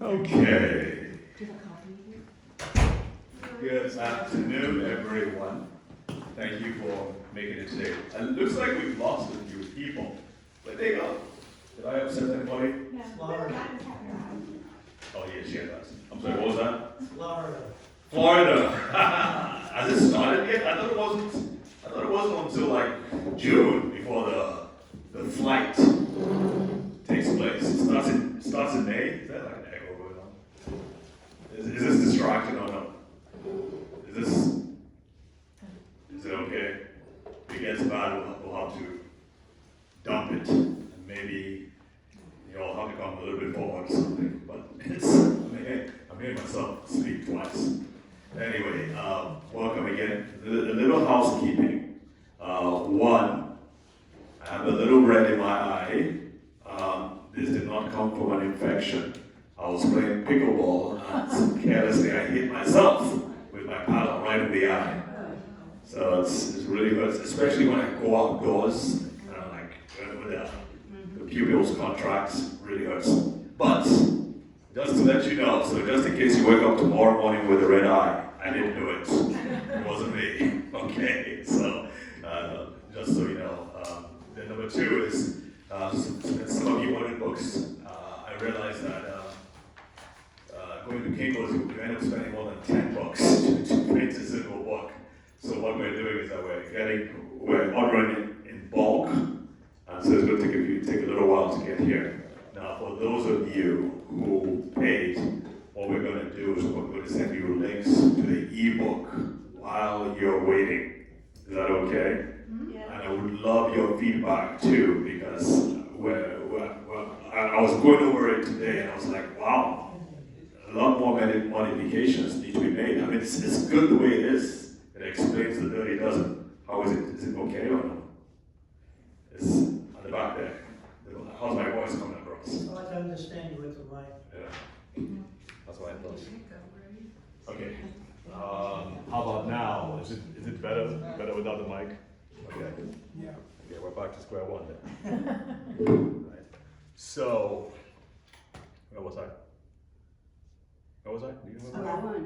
Okay. Good afternoon, everyone. Thank you for making it today. And it looks like we've lost a few people. Where'd they go? Did I upset anybody? Florida. Oh, yes, yeah, that's. I'm sorry, what was that? Florida. Florida. Has it started yet? I thought it wasn't until like June before the flight takes place. It starts in May. Is that like an echo going on? Is this distracting or no? Is it okay? If it gets bad, we'll have to dump it, and maybe you all have to come a little bit forward or something. But I made myself speak twice. Anyway, welcome again. A little housekeeping. One, I have a little red in my eye. This did not come from an infection. I was playing pickleball and carelessly I hit myself with my paddle right in the eye. So it's really hurts, especially when I go outdoors and like the pupils contracts, really hurts. But just to let you know, so just in case you wake up tomorrow morning with a red eye, I didn't do it. It wasn't me. Okay, so just so you know. Then number two is some of you wanted books. I realized that going to Kinko's, you end up spending more than $10 to print a single book. So what we're doing is that we're ordering it in bulk, and so it's going to take a little while to get here. Now, for those of you who paid, what we're going to do is we're going to send you links to the ebook while you're waiting. Is that okay? Yeah. And I would love your feedback too, because I was going over it today and I was like, wow, a lot more modifications need to be made. I mean, it's good the way it is. It explains the dirty dozen. How is it? Is it okay or no? It's on the back there. How's my voice coming across? It's hard to understand you with the mic. Yeah. That's what I thought. Okay. How about now? Is it better? Better without the mic? Okay. Yeah. Okay, we're back to square one then. Right. So, where was I? Do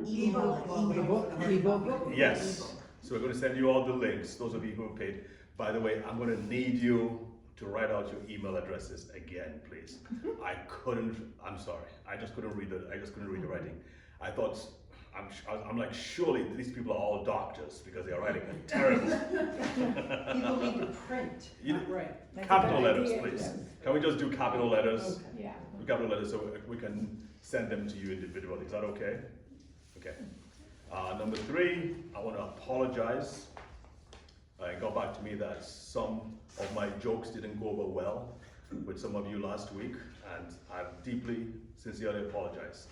you remember? Yes. So we're going to send you all the links, those of you who have paid. By the way, I'm going to need you to write out your email addresses again, please. I'm sorry. I just couldn't read the writing. I thought, I'm like, surely these people are all doctors because they are writing terrible. People need to print. Right. Capital letters, please. Yes. Can we just do capital letters? Okay. Yeah. Capital letters so we can send them to you individually. Is that okay? Okay. Number three, I want to apologize. It got back to me that some of my jokes didn't go over well with some of you last week, and I deeply, sincerely apologize.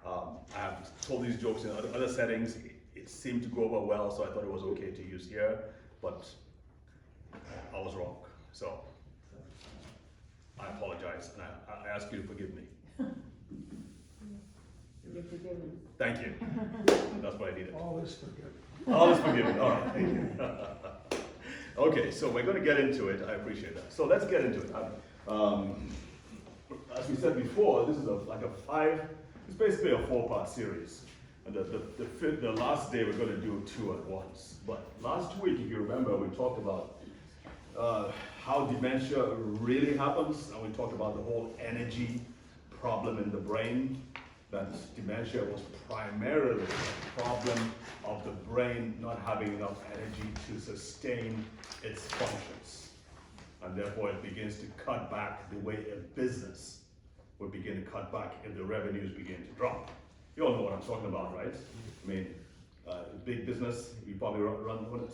I have told these jokes in other settings. It seemed to go over well, so I thought it was okay to use here, but I was wrong. So I apologize, and I ask you to forgive me. You're forgiven. Thank you. That's what I needed. All is forgiven. All is forgiven. All right, thank you. Okay, so we're going to get into it. I appreciate that. So let's get into it. As we said before, this is it's basically a 4-part series. And the last day we're going to do 2 at once. But last week, if you remember, we talked about how dementia really happens, and we talked about the whole energy problem in the brain. That dementia was primarily a problem of the brain not having enough energy to sustain its functions. And therefore it begins to cut back the way a business would begin to cut back if the revenues begin to drop. You all know what I'm talking about, right? I mean, big business, you probably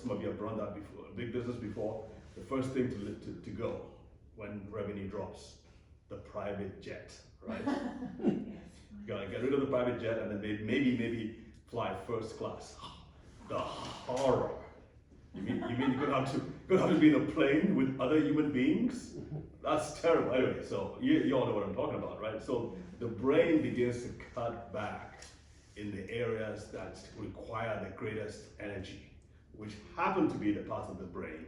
some of you have run that before, big business before. The first thing to go when revenue drops, the private jet, right? You gotta get rid of the private jet and then maybe fly first class. The horror. You mean you're gonna have to be in a plane with other human beings? That's terrible. Anyway, so you all know what I'm talking about, right? So the brain begins to cut back in the areas that require the greatest energy, which happen to be the parts of the brain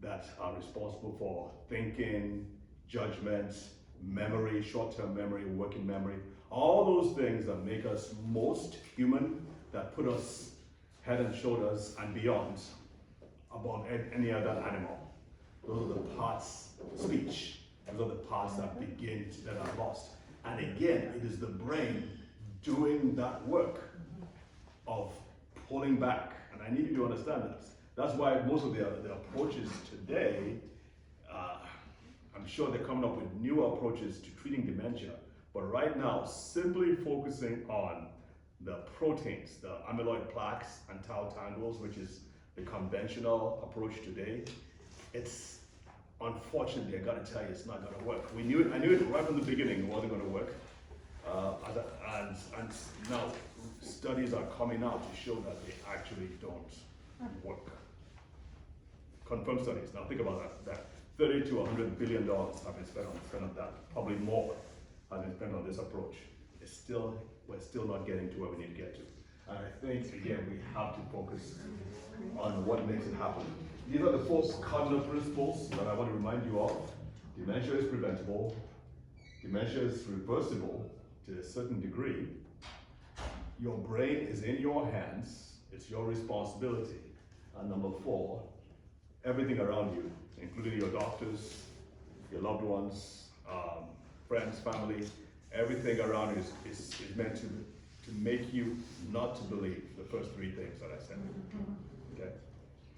that are responsible for thinking, judgment, memory, short-term memory, working memory, all those things that make us most human, that put us head and shoulders and beyond above any other animal. Those are the parts, speech, those are the parts that that are lost. And again, it is the brain doing that work of pulling back. And I need you to understand that. That's why most of the approaches today, I'm sure they're coming up with new approaches to treating dementia. But right now, simply focusing on the proteins, the amyloid plaques and tau tangles, which is the conventional approach today, it's unfortunately, I gotta tell you, it's not gonna work. I knew it right from the beginning, it wasn't gonna work. And now studies are coming out to show that they actually don't work. Confirmed studies. Now think about that 30 to 100 billion dollars have been spent on that, probably more has been spent on this approach. We're still not getting to where we need to get to. And I think, again, we have to focus on what makes it happen. These are the 4 cardinal principles that I want to remind you of. Dementia is preventable. Dementia is reversible to a certain degree. Your brain is in your hands. It's your responsibility. And number 4, everything around you, including your doctors, your loved ones, friends, family, everything around you is meant to make you not to believe the first 3 things that I said. Okay?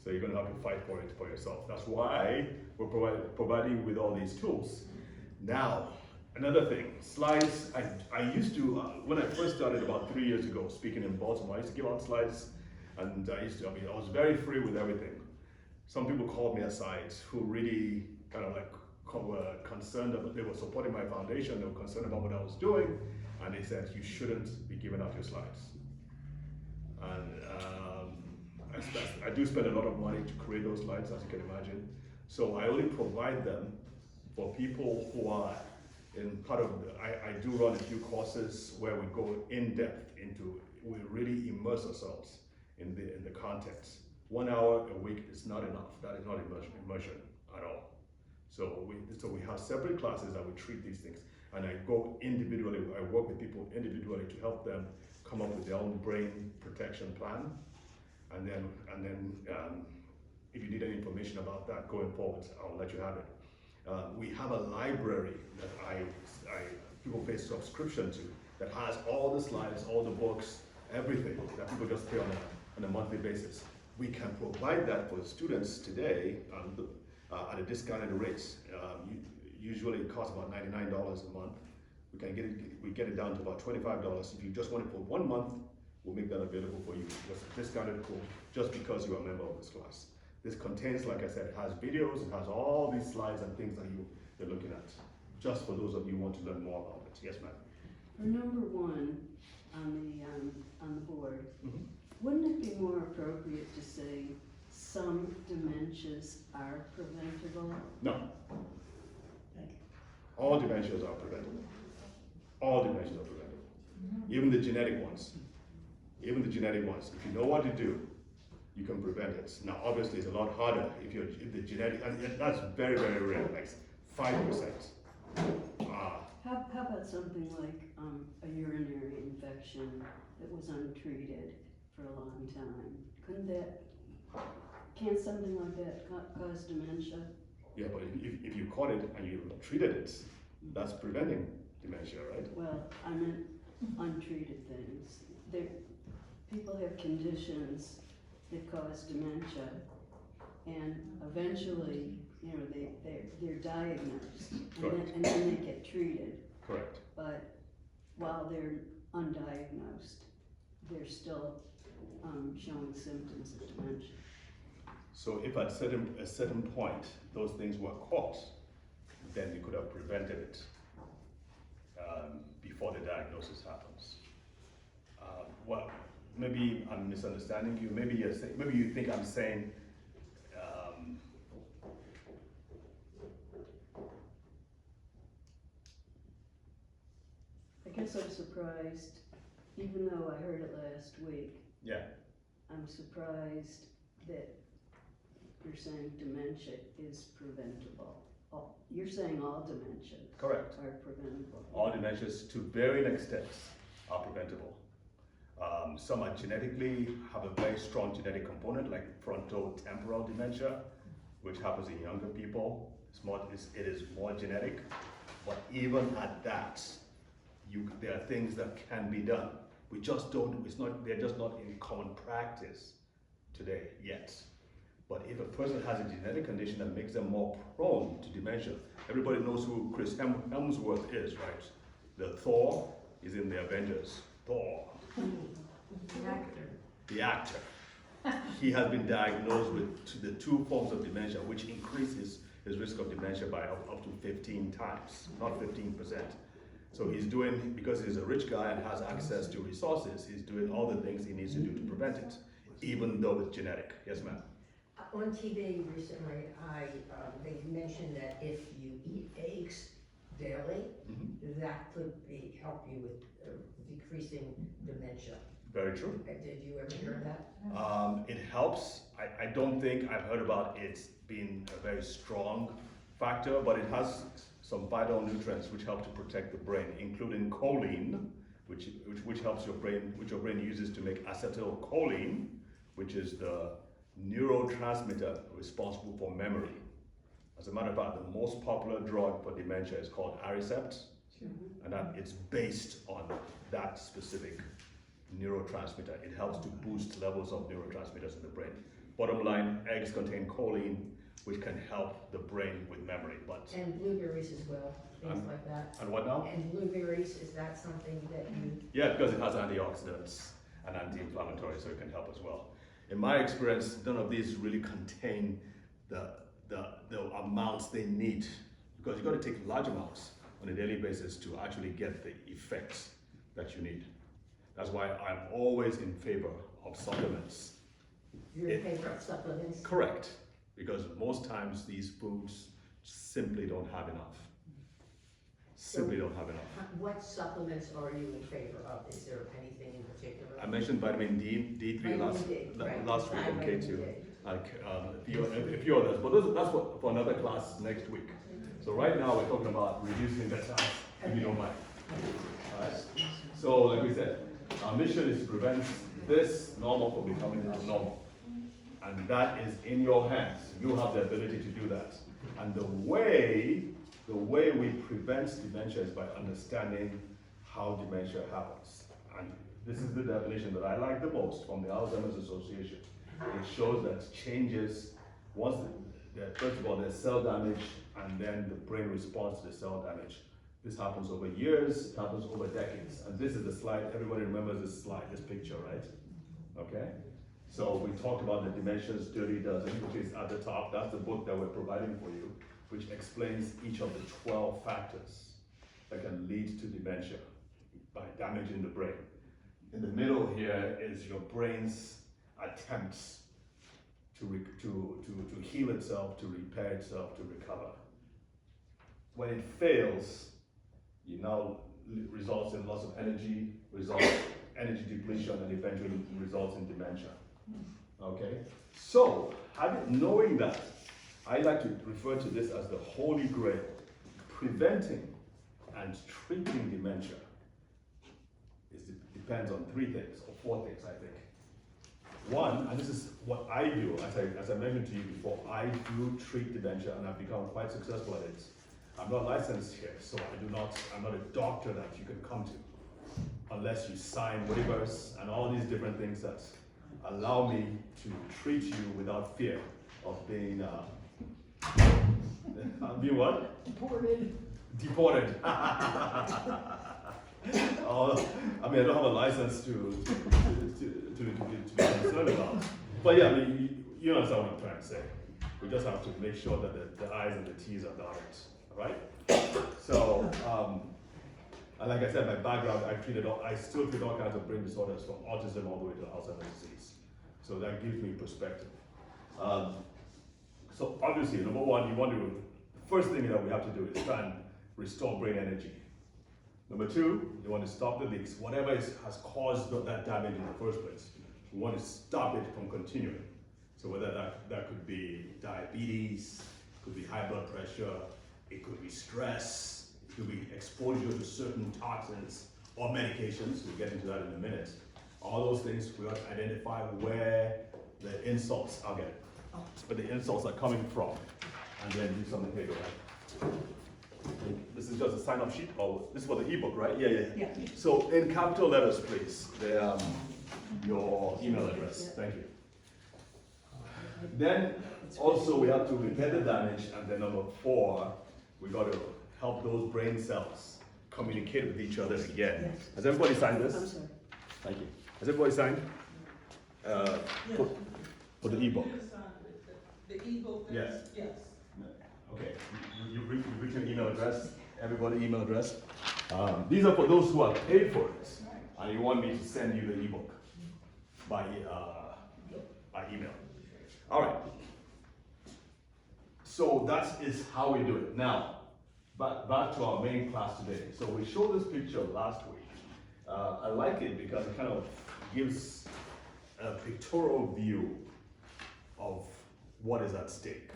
So you're going to have to fight for it for yourself. That's why we're providing you with all these tools. Now, another thing, slides. I used to, when I first started about 3 years ago speaking in Baltimore, I used to give out slides, and I was very free with everything. Some people called me aside who really kind of like were concerned about, they were supporting my foundation, they were concerned about what I was doing, and they said, you shouldn't be giving out your slides. And I do spend a lot of money to create those slides, as you can imagine. So I only provide them for people who are in part of, I do run a few courses where we go in depth into, we really immerse ourselves in the contents. 1 hour a week is not enough. That is not immersion at all. So we have separate classes that we treat these things, and I go individually. I work with people individually to help them come up with their own brain protection plan, and then if you need any information about that going forward, I'll let you have it. We have a library that people pay subscription to that has all the slides, all the books, everything that people just pay on a monthly basis. We can provide that for students today at a discounted rate. Usually it costs about $99 a month. We get it down to about $25. If you just want it for 1 month, we'll make that available for you. It's a discounted code just because you're a member of this class. This contains, like I said, it has videos, it has all these slides and things that you're looking at, just for those of you who want to learn more about it. Yes, ma'am. For number 1 on the board, wouldn't it be more appropriate to say some dementias are preventable? No. All dementias are preventable. All dementias are preventable. Even the genetic ones. Even the genetic ones. If you know what to do, you can prevent it. Now, obviously, it's a lot harder if the genetic, and that's very, very rare, like 5%. How about something like a urinary infection that was untreated for a long time? Can't something like that cause dementia? Yeah, but if you caught it and you treated it, that's preventing dementia, right? Well, I meant untreated things. People have conditions that cause dementia, and eventually, they're diagnosed, and then they get treated. Correct. But while they're undiagnosed, they're still showing symptoms of dementia. So if at a certain point those things were caught, then you could have prevented it before the diagnosis happens. Well, maybe I'm misunderstanding you. Maybe you think I'm saying I guess I'm surprised, even though I heard it last week. Yeah. I'm surprised that you're saying dementia is preventable You're saying all dementia Correct. are preventable? All dementias to varying extents are preventable. Some are genetically, have a very strong genetic component, like frontotemporal dementia, which happens in younger people. It is more genetic, but even at that, there are things that can be done. We just don't, they're just not in common practice today yet. But if a person has a genetic condition that makes them more prone to dementia, everybody knows who Chris Hemsworth is, right? The Thor is in the Avengers. Thor. The actor. He has been diagnosed with the 2 forms of dementia, which increases his risk of dementia by up to 15 times, not 15%. So he's doing, because he's a rich guy and has access to resources, he's doing all the things he needs to do to prevent it, even though it's genetic. Yes, ma'am? On TV recently, they mentioned that if you eat eggs daily, that could help you with decreasing dementia. Very true. Did you ever hear that? It helps. I don't think I've heard about it being a very strong factor, but it has some vital nutrients which help to protect the brain, including choline, which helps your brain, which your brain uses to make acetylcholine, which is the neurotransmitter responsible for memory. As a matter of fact, the most popular drug for dementia is called Aricept, and that it's based on that specific neurotransmitter. It helps to boost levels of neurotransmitters in the brain. Bottom line, eggs contain choline, which can help the brain with memory. And blueberries as well, things like that. And what now? And blueberries, is that something that you? Yeah, because it has antioxidants and anti-inflammatory, so it can help as well. In my experience, none of these really contain the amounts they need, because you've got to take large amounts on a daily basis to actually get the effects that you need. That's why I'm always in favor of supplements. You're in favor of supplements? Correct, because most times these foods simply don't have enough. Simply don't have enough. What supplements are you in favor of? Is there anything in particular? I mentioned vitamin D3 last week on K2, like a few others, but that's for another class next week. So right now we're talking about reducing the size, if you don't mind. All right. So like we said, our mission is to prevent this normal from becoming abnormal, and that is in your hands. You have the ability to do that, and the way we prevent dementia is by understanding how dementia happens. And this is the definition that I like the most from the Alzheimer's Association. It shows that changes, first of all, there's cell damage, and then the brain responds to the cell damage. This happens over years, it happens over decades. And this is the slide, everybody remembers this slide, this picture, right? Okay? So we talked about the Dementia's Dirty Dozen, which is at the top. That's the book that we're providing for you, which explains each of the 12 factors that can lead to dementia by damaging the brain. In the middle here is your brain's attempts to heal itself, to repair itself, to recover. When it fails, it now results in loss of energy, energy depletion, and eventually results in dementia. Okay? So, knowing that, I like to refer to this as the holy grail. Preventing and treating dementia depends on 3 things, or 4 things, I think. One, and this is what I do, as I mentioned to you before, I do treat dementia, and I've become quite successful at it. I'm not licensed here, so I'm not a doctor that you can come to, unless you sign waivers and all these different things that allow me to treat you without fear of being what? Deported. I mean, I don't have a license to be concerned about. But yeah, I mean, you understand what I'm trying to say. We just have to make sure that the I's and the T's are dotted, all right? So, and like I said, my background, I still treat all kinds of brain disorders, from autism all the way to Alzheimer's disease. So that gives me perspective. So obviously, number one, the first thing that we have to do is try and restore brain energy. Number two, you want to stop the leaks. Whatever has caused that damage in the first place, we want to stop it from continuing. So whether that could be diabetes, could be high blood pressure, it could be stress, it could be exposure to certain toxins or medications. We'll get into that in a minute. All those things, we ought to identify where the insults are getting, where the insults are coming from, and then do something. Here, go ahead. This is just a sign-up sheet. Oh, this is for the ebook, right? Yeah. So in capital letters, please, your email address. Thank you. Then also we have to repair the damage, and then number 4, we got to help those brain cells communicate with each other again. Has everybody signed this? I'm sorry. Thank you. Has everybody signed? For the ebook? The ebook? Yes. Yes. Okay, you've written your email address, everybody email address. These are for those who have paid for it, and you want me to send you the ebook by email. All right. So that is how we do it. Now, back to our main class today. So we showed this picture last week. I like it because it kind of gives a pictorial view of what is at stake.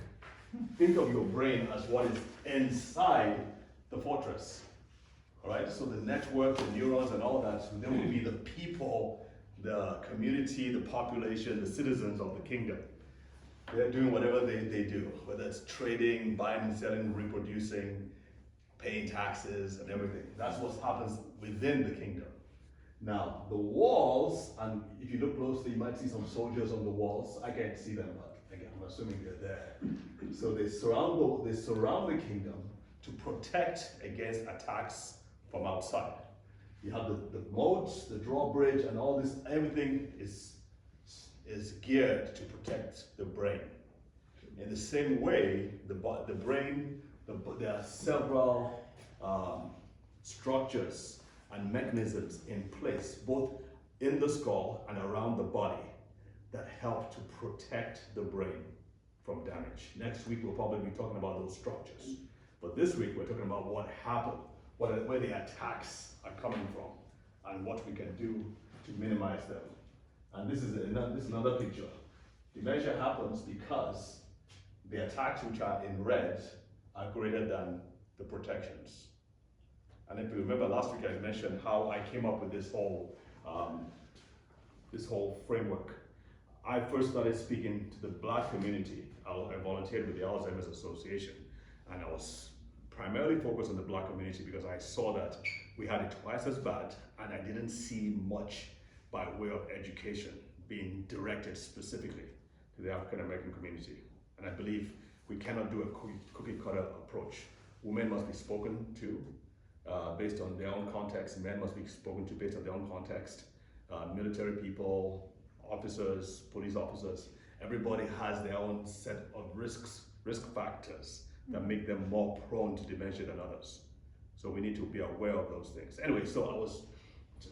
Think of your brain as what is inside the fortress. All right, so the network, the neurons and all that, so then will be the people, the community, the population, the citizens of the kingdom. They're doing whatever they do, whether it's trading, buying and selling, reproducing, paying taxes and everything. That's what happens within the kingdom. Now, the walls, and if you look closely, you might see some soldiers on the walls. I can't see them, but again, I'm assuming they're there. So they surround the kingdom to protect against attacks from outside. You have the moats, the drawbridge, and all this, everything is geared to protect the brain. In the same way, the brain, there are several structures and mechanisms in place, both in the skull and around the body, that help to protect the brain from damage. Next week, we'll probably be talking about those structures. But this week, we're talking about what happened, where the attacks are coming from, and what we can do to minimize them. And this is another picture. Dementia happens because the attacks which are in red are greater than the protections. And if you remember last week, I mentioned how I came up with this whole framework. I first started speaking to the Black community. I volunteered with the Alzheimer's Association, and I was primarily focused on the Black community because I saw that we had it twice as bad, and I didn't see much by way of education being directed specifically to the African American community. And I believe we cannot do a cookie cutter approach. Women must be spoken to based on their own context. Men must be spoken to based on their own context. Military people, officers, police officers, everybody has their own set of risk factors that make them more prone to dementia than others. So we need to be aware of those things. Anyway, so I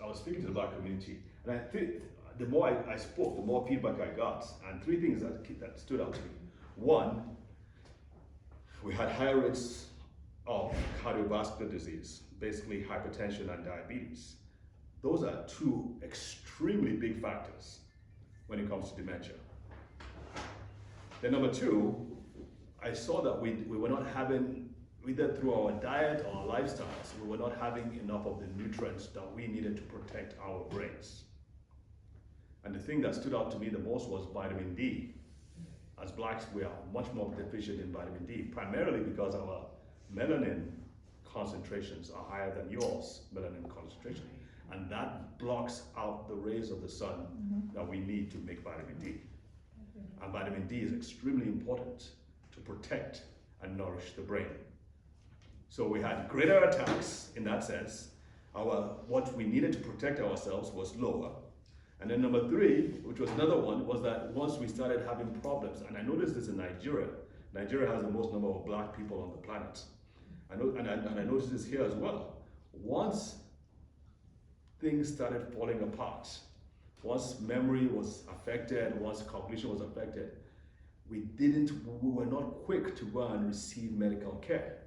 was speaking to the Black community, and I think the more I spoke, the more feedback I got, and 3 things that stood out to me. 1, we had higher rates of cardiovascular disease, basically hypertension and diabetes. Those are 2 extremely big factors when it comes to dementia. Then number 2, I saw that we were not having, either through our diet or our lifestyles, we were not having enough of the nutrients that we needed to protect our brains. And the thing that stood out to me the most was vitamin D. As Blacks, we are much more deficient in vitamin D, primarily because our melanin concentrations are higher than yours, melanin concentration. And that blocks out the rays of the sun that we need to make vitamin D. And vitamin D is extremely important to protect and nourish the brain. So we had greater attacks in that sense. What we needed to protect ourselves was lower. And then number 3, which was another one, was that once we started having problems, and I noticed this in Nigeria. Nigeria has the most number of Black people on the planet. I noticed this here as well. Once things started falling apart, once memory was affected, once cognition was affected, we were not quick to go and receive medical care.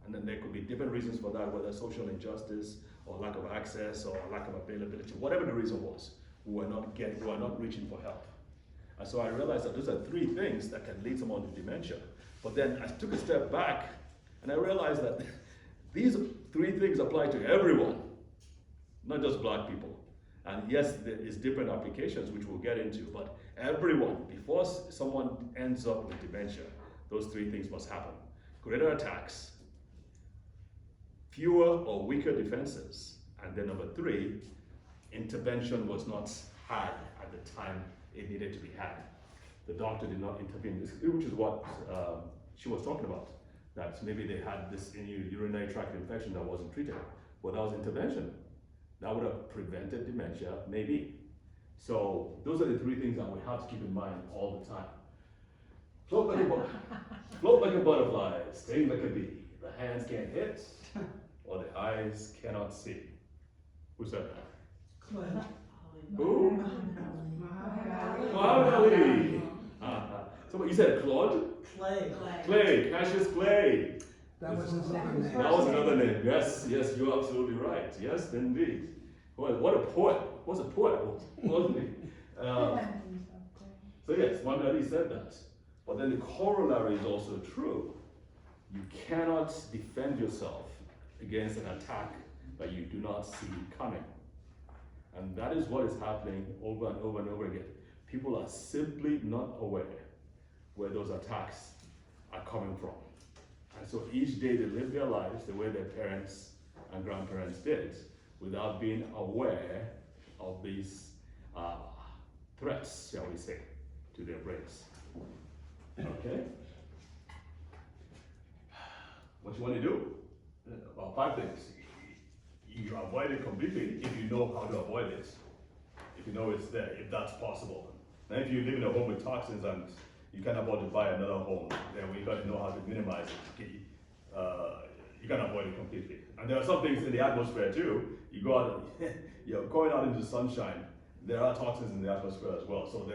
And then there could be different reasons for that, whether social injustice or lack of access or lack of availability, whatever the reason was, we were not reaching for help. And so I realized that those are 3 things that can lead someone to dementia. But then I took a step back And I realized that these three things apply to everyone, not just black people. And yes, there is different applications which we'll get into, but everyone, before someone ends up with dementia, those three things must happen. Greater attacks, fewer or weaker defenses, and then number three, intervention was not had at the time it needed to be had. The doctor did not intervene, which is what she was talking about, that maybe they had this urinary tract infection that wasn't treated. Well, that was intervention. That would have prevented dementia, maybe. So those are the three things that we have to keep in mind all the time. Float like a butterfly, sting like a bee. The hands can't hit, or the eyes cannot see. Who said that? Clint. Who? Muhammad Ali. Somebody, you said Claude? Clay. Cassius Clay. That was his name. That was another name. Yes, you're absolutely right. Yes, indeed. What a poet. Was a poet, wasn't he? So yes, Muhammad Ali said that. But then the corollary is also true. You cannot defend yourself against an attack that you do not see coming. And that is what is happening over and over and over again. People are simply not aware where those attacks are coming from. And so each day they live their lives the way their parents and grandparents did, without being aware of these threats, shall we say, to their brains. Okay? What you want to do? Well, 5 things. You avoid it completely if you know how to avoid it. If you know it's there, if that's possible. Now, if you live in a home with toxins and you can't afford to buy another home, then we got to know how to minimize it. You can avoid it completely. And there are some things in the atmosphere too. You go out, you're going out into the sunshine. There are toxins in the atmosphere as well. So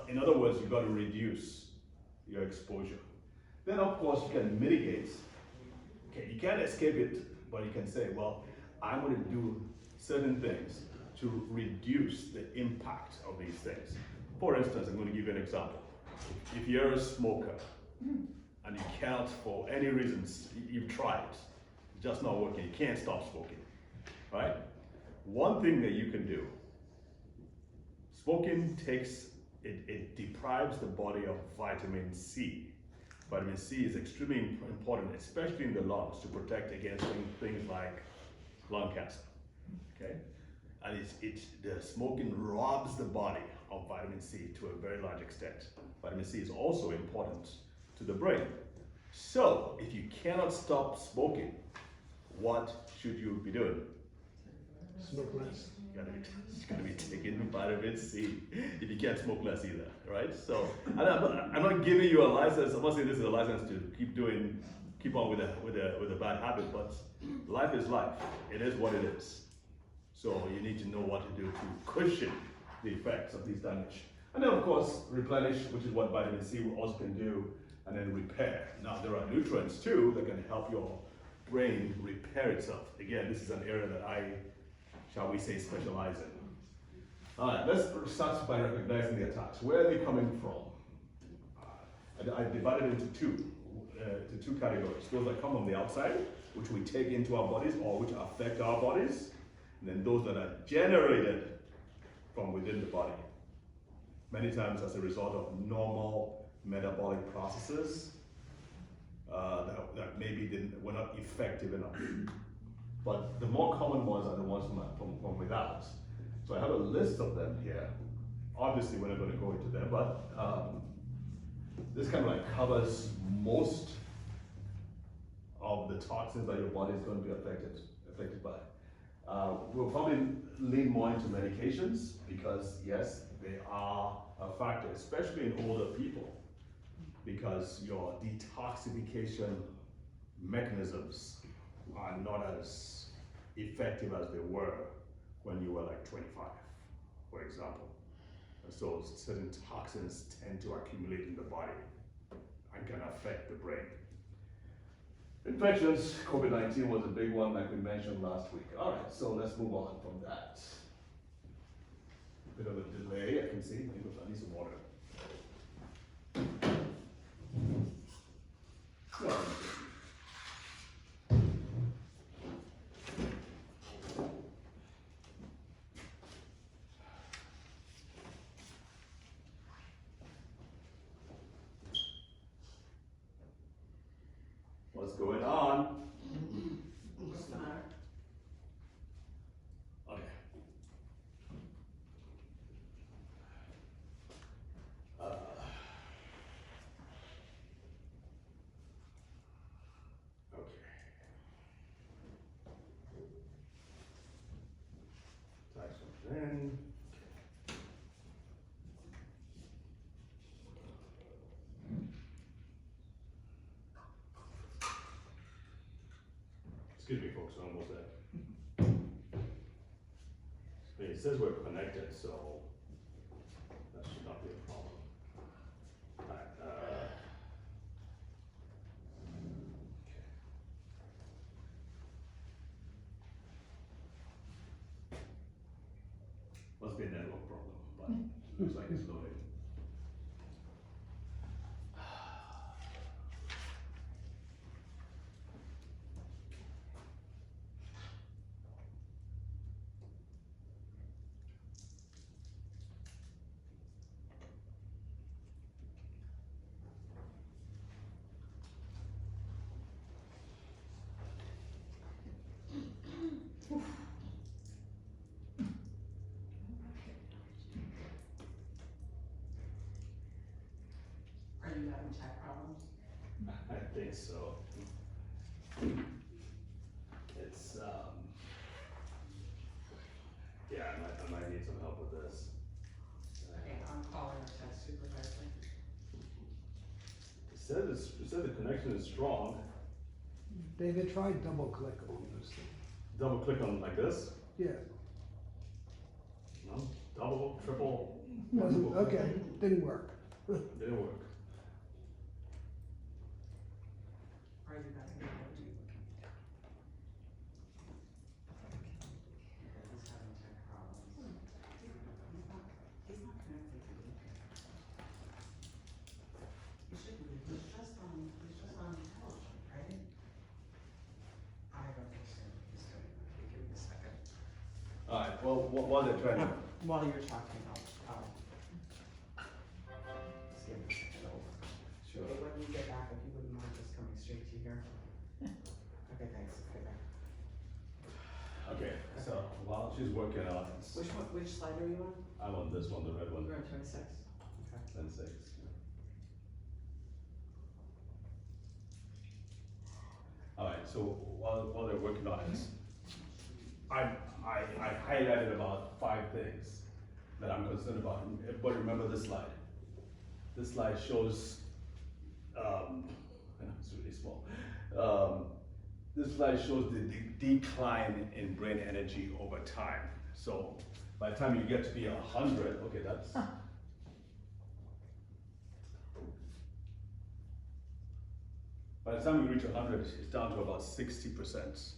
in other words, you've got to reduce your exposure. Then of course you can mitigate. Okay, you can't escape it, but you can say, well, I'm going to do certain things to reduce the impact of these things. For instance, I'm going to give you an example. If you're a smoker and you can't, for any reasons, you've tried, it's just not working, you can't stop smoking, right? One thing that you can do, smoking it deprives the body of vitamin C. Vitamin C is extremely important, especially in the lungs, to protect against things like lung cancer, okay? And the smoking robs the body of vitamin C to a very large extent. Vitamin C is also important to the brain. So, if you cannot stop smoking, what should you be doing? Smoke less. You gotta be taking vitamin C if you can't smoke less either, right? So, I'm not giving you a license. I'm not saying this is a license to keep on with a bad habit, but life is life. It is what it is. So you need to know what to do to cushion the effects of these damage. And then of course, replenish, which is what vitamin C also can do, and then repair. Now there are nutrients too that can help your brain repair itself. Again, this is an area that I, shall we say, specialize in. All right, let's start by recognizing the attacks. Where are they coming from? I divided it into two categories. Those that come from the outside, which we take into our bodies or which affect our bodies, and then those that are generated from within the body. Many times as a result of normal metabolic processes that maybe were not effective enough. But the more common ones are the ones from without. So I have a list of them here. Obviously we're not going to go into them, but this kind of like covers most of the toxins that your body is going to be affected by. We'll probably lean more into medications because yes, they are a factor, especially in older people, because your detoxification mechanisms are not as effective as they were when you were like 25, for example. And so certain toxins tend to accumulate in the body and can affect the brain. Infections, COVID-19 was a big one like we mentioned last week. All right, so let's move on from that. Bit of a delay, I can see. I need some water. So, What's going on? Okay. Okay. Type something in. Excuse me, folks, I'm almost there. It says we're connected, so that should not be a problem. Alright, must be a network problem, but looks like it's loading. Are you having tech problems? I think so. It's, yeah, I might need some help with this. Okay, I'm calling our tech supervisor. It said the connection is strong. David, try double click on this thing. Double click on like this. Yeah, No, double, triple. wasn't, quadruple. okay, didn't work. Didn't work. Are you not gonna be able to? He's having tech problems. He's not connected to me. He should be, he's just on television, right? I don't think so, he's doing that, give me a second. Alright, well, while they're trying to, While you're talking, I'll, just give me a second, sure. But when you get back, if you wouldn't mind just coming straight to here. Okay, thanks, okay, bye. Okay, so while she's working on it, Which slide are you on? I'm on this one, the red one, You're on 26? Okay. then 6. Alright, so while they're working on it, I highlighted about 5 things that I'm concerned about. Everybody remember this slide? This slide shows, it's really small. This slide shows the decline in brain energy over time. So by the time you get to be 100, okay, that's. By the time you reach 100, it's down to about 60%.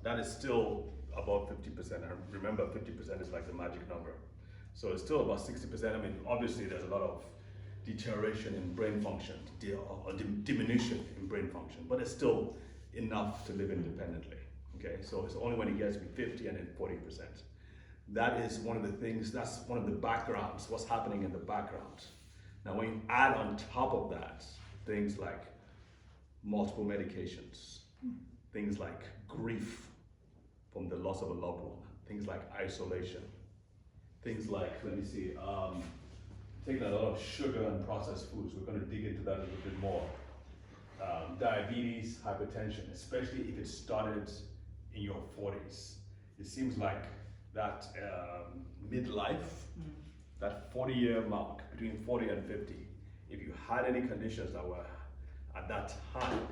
That is still about 50%. And remember, 50% is like the magic number. So it's still about 60%. I mean, obviously there's a lot of deterioration in brain function, or diminution in brain function, but it's still enough to live independently. Okay, so it's only when it gets to be 50 and then 40%. That is one of the things, that's one of the backgrounds, what's happening in the background. Now when you add on top of that, things like multiple medications, things like grief from the loss of a loved one, things like isolation, things like, let me see, taking a lot of sugar and processed foods. We're going to dig into that a little bit more. Diabetes, hypertension, especially if it started in your 40s. It seems like that midlife, that 40-year mark, between 40 and 50, if you had any conditions that were at that time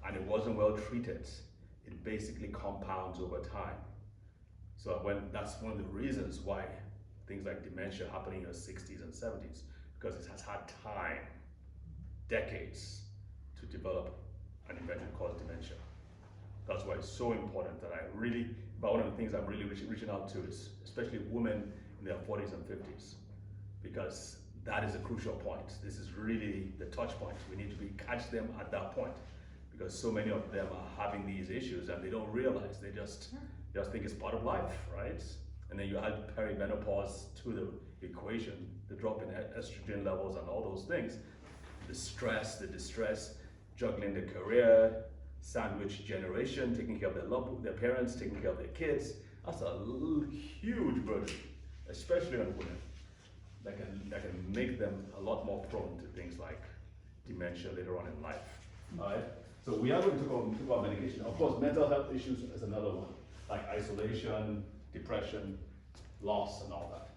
and it wasn't well treated, it basically compounds over time. So that's one of the reasons why things like dementia happen in your 60s and 70s, because it has had time, decades, to develop and eventually cause dementia. That's why it's so important that one of the things I'm really reaching out to is especially women in their 40s and 50s, because that is a crucial point. This is really the touch point. We need to catch them at that point, because so many of them are having these issues and they don't realize, they just think it's part of life, right? And then you add perimenopause to the equation, the drop in estrogen levels and all those things, the stress, the distress, juggling their career, sandwich generation, taking care of their parents, taking care of their kids. That's a huge burden, especially on women. That can make them a lot more prone to things like dementia later on in life. All right. So we are going to talk about medication. Of course, mental health issues is another one, like isolation, depression, loss, and all that.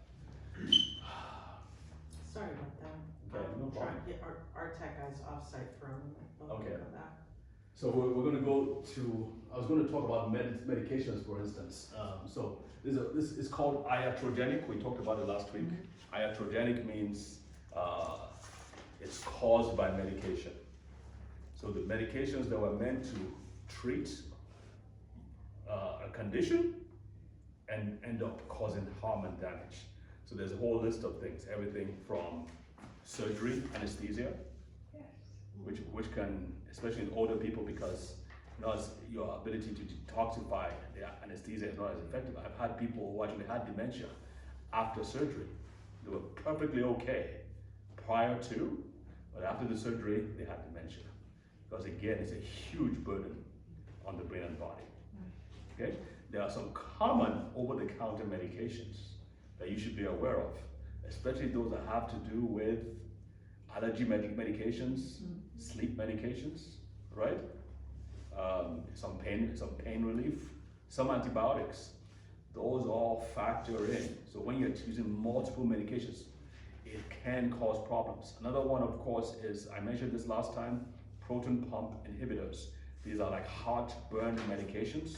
Sorry about that. Okay, no problem. Yeah, our tech guy's off-site for a moment. We'll Okay. look at that. So we're going to go to, I was going to talk about medications, for instance. So this is called iatrogenic. We talked about it last week. Iatrogenic means it's caused by medication. So the medications that were meant to treat a condition and end up causing harm and damage. So there's a whole list of things, everything from surgery, anesthesia, which can, especially in older people, because your ability to detoxify the anesthesia is not as effective. I've had people who actually had dementia after surgery. They were perfectly okay prior to, but after the surgery, they had dementia. Because again, it's a huge burden on the brain and body. Okay? There are some common over-the-counter medications that you should be aware of, especially those that have to do with allergy medications, sleep medications, right? Some pain relief, some antibiotics. Those all factor in. So when you're using multiple medications, it can cause problems. Another one, of course, is, I mentioned this last time, proton pump inhibitors. These are like heartburn medications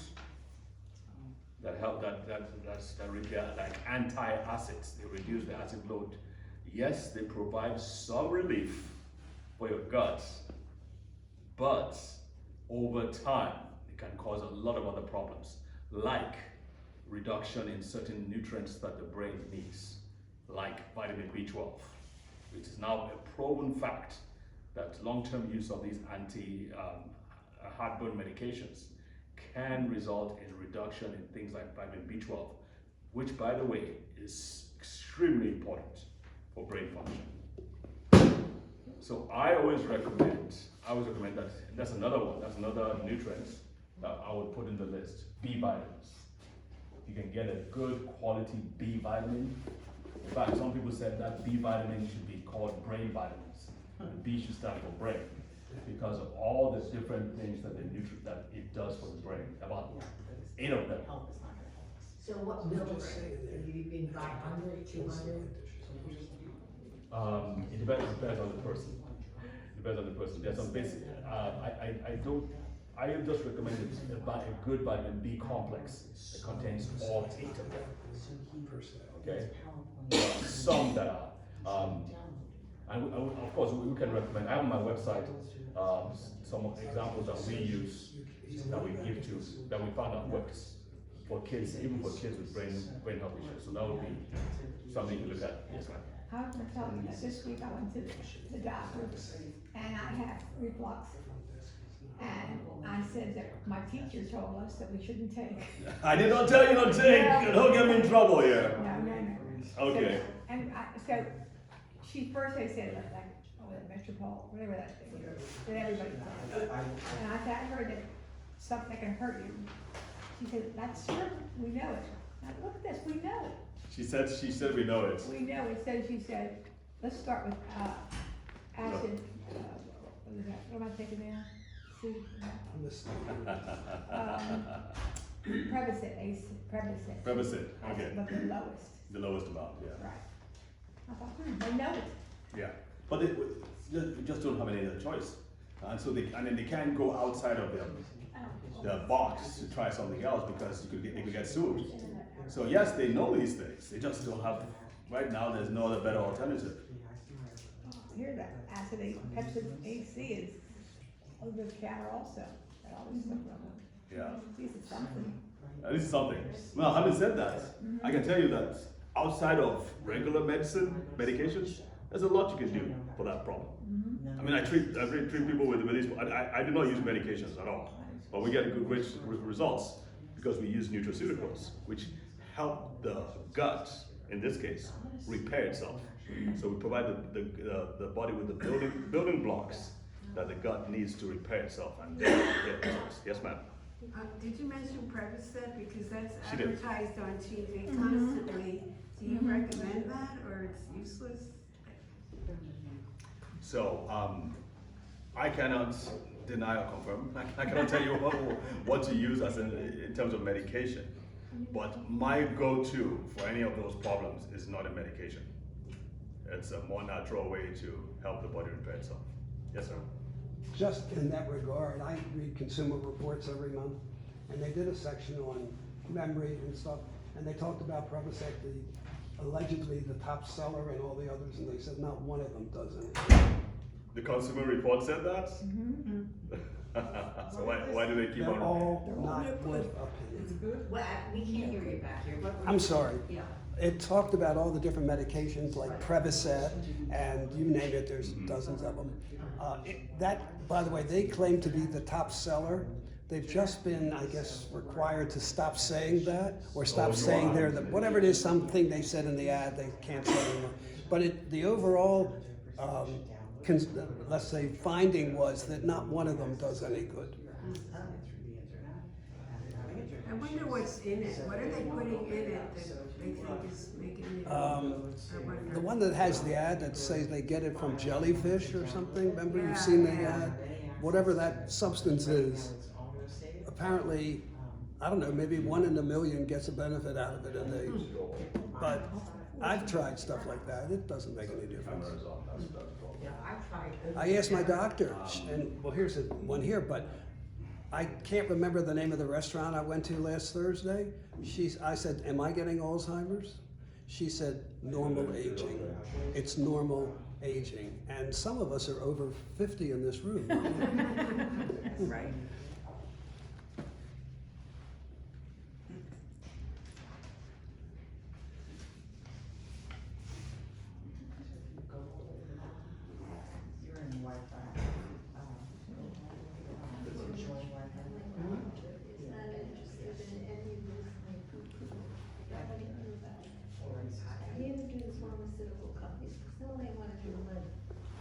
that help, they're like anti-acids. They reduce the acid load. Yes, they provide some relief for your gut, but over time, it can cause a lot of other problems, like reduction in certain nutrients that the brain needs, like vitamin B12, which is now a proven fact that long-term use of these heartburn medications can result in reduction in things like vitamin B12, which, by the way, is extremely important for brain function. So I always recommend that, that's another one, that's another nutrient that I would put in the list, B vitamins. You can get a good quality B vitamin. In fact, some people said that B vitamin should be called brain vitamins. B should stand for brain, because of all the different things that that it does for the brain, about 8 of them. Help is not gonna help us. So what bills have you been 500, 200? It depends on the person. Depends on the person. There's some basic. I just recommend a good vitamin B complex that contains all 8 of them. Okay. There are some that are. And of course, we can recommend. I have on my website some examples that we use, that we give to, that we found out works for kids, even for kids with brain health issues. So that would be something to look at. Yes, ma'am. I was gonna tell you that this week I went to the doctor and I have reflux. And I said that my teacher told us that we shouldn't take. I did not tell you not to take. Don't get me in trouble here. No. Okay. So she first they said like Metropole, whatever that thing is, that everybody does. And I heard that something that can hurt you. She said, that's true, we know it. Now look at this, we know it. She said we know it. We know it. So she said, let's start with acid. What is that? What am I taking now? See? Prevacid, Prevacid. Prevacid, okay. But the lowest. The lowest amount, yeah. Right. I thought, they know it. Yeah, but they just don't have any other choice. And so then they can't go outside of the box to try something else, because they could get sued. So yes, they know these things. They just don't have, right now there's no other better alternative. Hear that? Acid Pepsid AC is over the counter also. And all this stuff. Yeah. This is something. This is something. Well, having said that, I can tell you that outside of regular medications, there's a lot you can do for that problem. I mean, I treat people with these. I do not use medications at all, but we get good results because we use nutraceuticals, which help the gut, in this case, repair itself. So we provide the body with the building blocks that the gut needs to repair itself and then get results. Yes, ma'am. Did you mention Prevacid, because that's She did. advertised on TV constantly? Do you recommend that, or it's useless? So, I cannot deny or confirm. I cannot tell you what to use as in terms of medication. But my go-to for any of those problems is not a medication. It's a more natural way to help the body repair itself. Yes, sir. Just in that regard, I read Consumer Reports every month, and they did a section on memory and stuff, and they talked about Prevacid, allegedly the top seller and all the others, and they said not one of them does anything. The Consumer Report said that? So why do they keep They're on? all not good opinions. Well, we can't hear you back here. What were I'm you- sorry. Yeah. It talked about all the different medications like Prevacid, and you name it, there's dozens of them. By the way, they claim to be the top seller. They've just been, I guess, required to stop saying that, or stop saying whatever it is, something they said in the ad, they can't say anymore. But the overall, let's say, finding was that not one of them does any good. I wonder what's in it. What are they putting in it that they think is making it? I wonder. The one that has the ad that says they get it from jellyfish or something, remember you've seen the ad? Whatever that substance is, apparently, I don't know, maybe 1 in a million gets a benefit out of it, but I've tried stuff like that, it doesn't make any difference. Yeah, I tried. I asked my doctor, and well, here's one here, but I can't remember the name of the restaurant I went to last Thursday. I said, am I getting Alzheimer's? She said, normal aging. It's normal aging. And some of us are over 50 in this room. Right. You're in Wi-Fi. Join Wi-Fi. He introduced pharmaceutical companies, because no, they want to do money.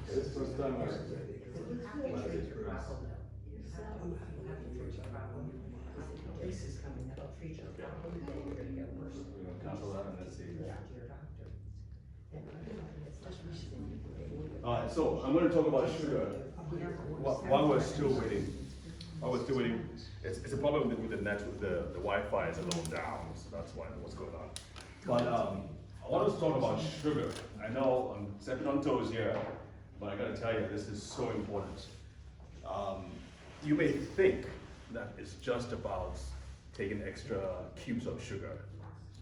This first time I This is coming up, future problem, then you're gonna get worse. cancel that and let's see. Yeah, to your doctor. And it's just recently. Alright, so I'm gonna talk about sugar. While we're still waiting, it's a problem with the network, the Wi-Fi is a little down, so that's what's going on. But I want to talk about sugar. I know I'm stepping on toes here, but I gotta tell you, this is so important. You may think that it's just about taking extra cubes of sugar,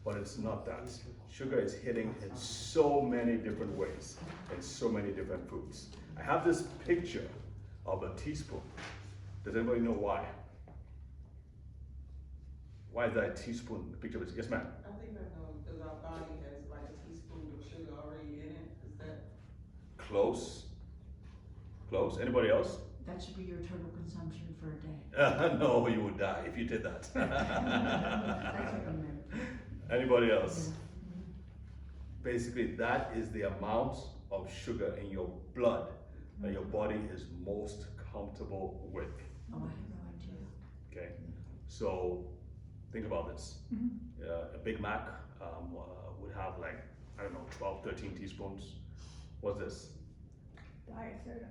but it's not that. Sugar is hitting in so many different ways, in so many different foods. I have this picture of a teaspoon. Does anybody know why? Why is that a teaspoon? The picture is, yes ma'am? I think I know, because our body has like a teaspoon of sugar already in it, is that? Close. Close. Anybody else? That should be your total consumption for a day. No, you would die if you did that. That's what I meant. Anybody else? Basically, that is the amount of sugar in your blood that your body is most comfortable with. Oh, I have no idea. Okay, so think about this. A Big Mac would have like, I don't know, 12, 13 teaspoons. What's this? Diet soda,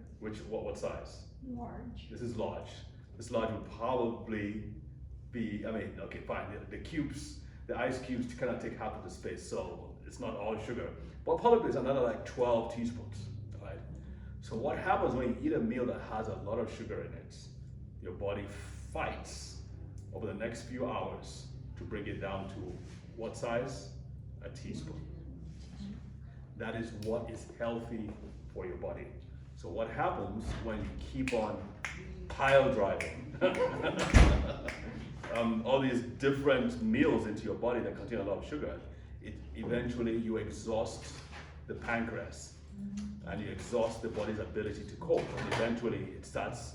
What size? large. This is large. This large would probably be, I mean, okay, fine. The cubes, the ice cubes kind of take half of the space, so it's not all sugar. But probably it's another like 12 teaspoons, right? So what happens when you eat a meal that has a lot of sugar in it? Your body fights over the next few hours to bring it down to what size? A teaspoon. That is what is healthy for your body. So what happens when you keep on pile driving all these different meals into your body that contain a lot of sugar, eventually you exhaust the pancreas and you exhaust the body's ability to cope, and eventually it starts,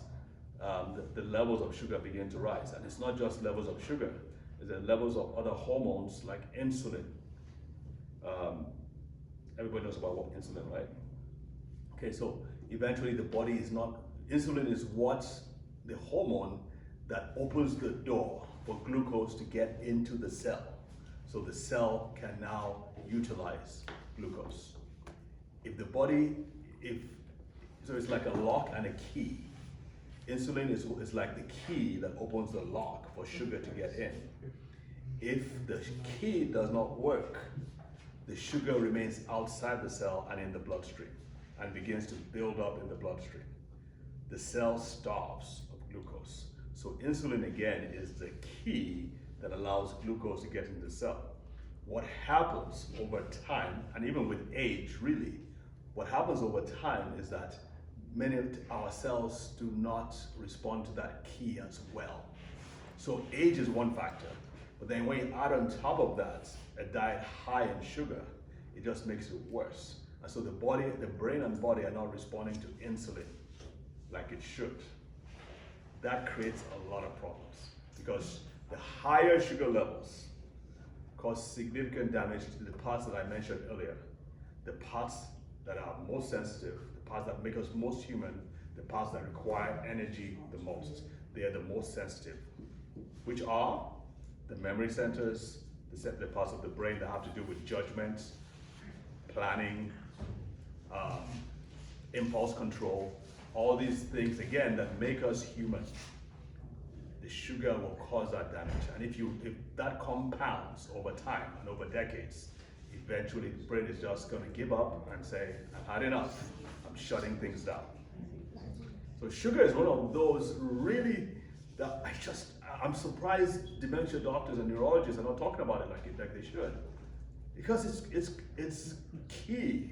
the levels of sugar begin to rise. And it's not just levels of sugar, it's the levels of other hormones like insulin. Everybody knows about what insulin, right? Okay, so eventually the body is not insulin is the hormone that opens the door for glucose to get into the cell. So the cell can now utilize glucose. So it's like a lock and a key. Insulin is like the key that opens the lock for sugar to get in. If the key does not work, the sugar remains outside the cell and in the bloodstream and begins to build up in the bloodstream. The cell starves of glucose. So insulin again is the key that allows glucose to get into the cell. What happens over time, and even with age really, what happens over time is that many of our cells do not respond to that key as well. So age is one factor, but then when you add on top of that a diet high in sugar, it just makes it worse. And so the brain and body are not responding to insulin like it should. That creates a lot of problems because the higher sugar levels cause significant damage to the parts that I mentioned earlier. The parts that are most sensitive, the parts that make us most human, the parts that require energy the most. They are the most sensitive, which are the memory centers, the parts of the brain that have to do with judgment, planning, impulse control, all these things, again, that make us human. The sugar will cause that damage. And if that compounds over time and over decades, eventually the brain is just going to give up and say, I've had enough, I'm shutting things down. So sugar is one of those really that I'm surprised dementia doctors and neurologists are not talking about it like they should. Because it's key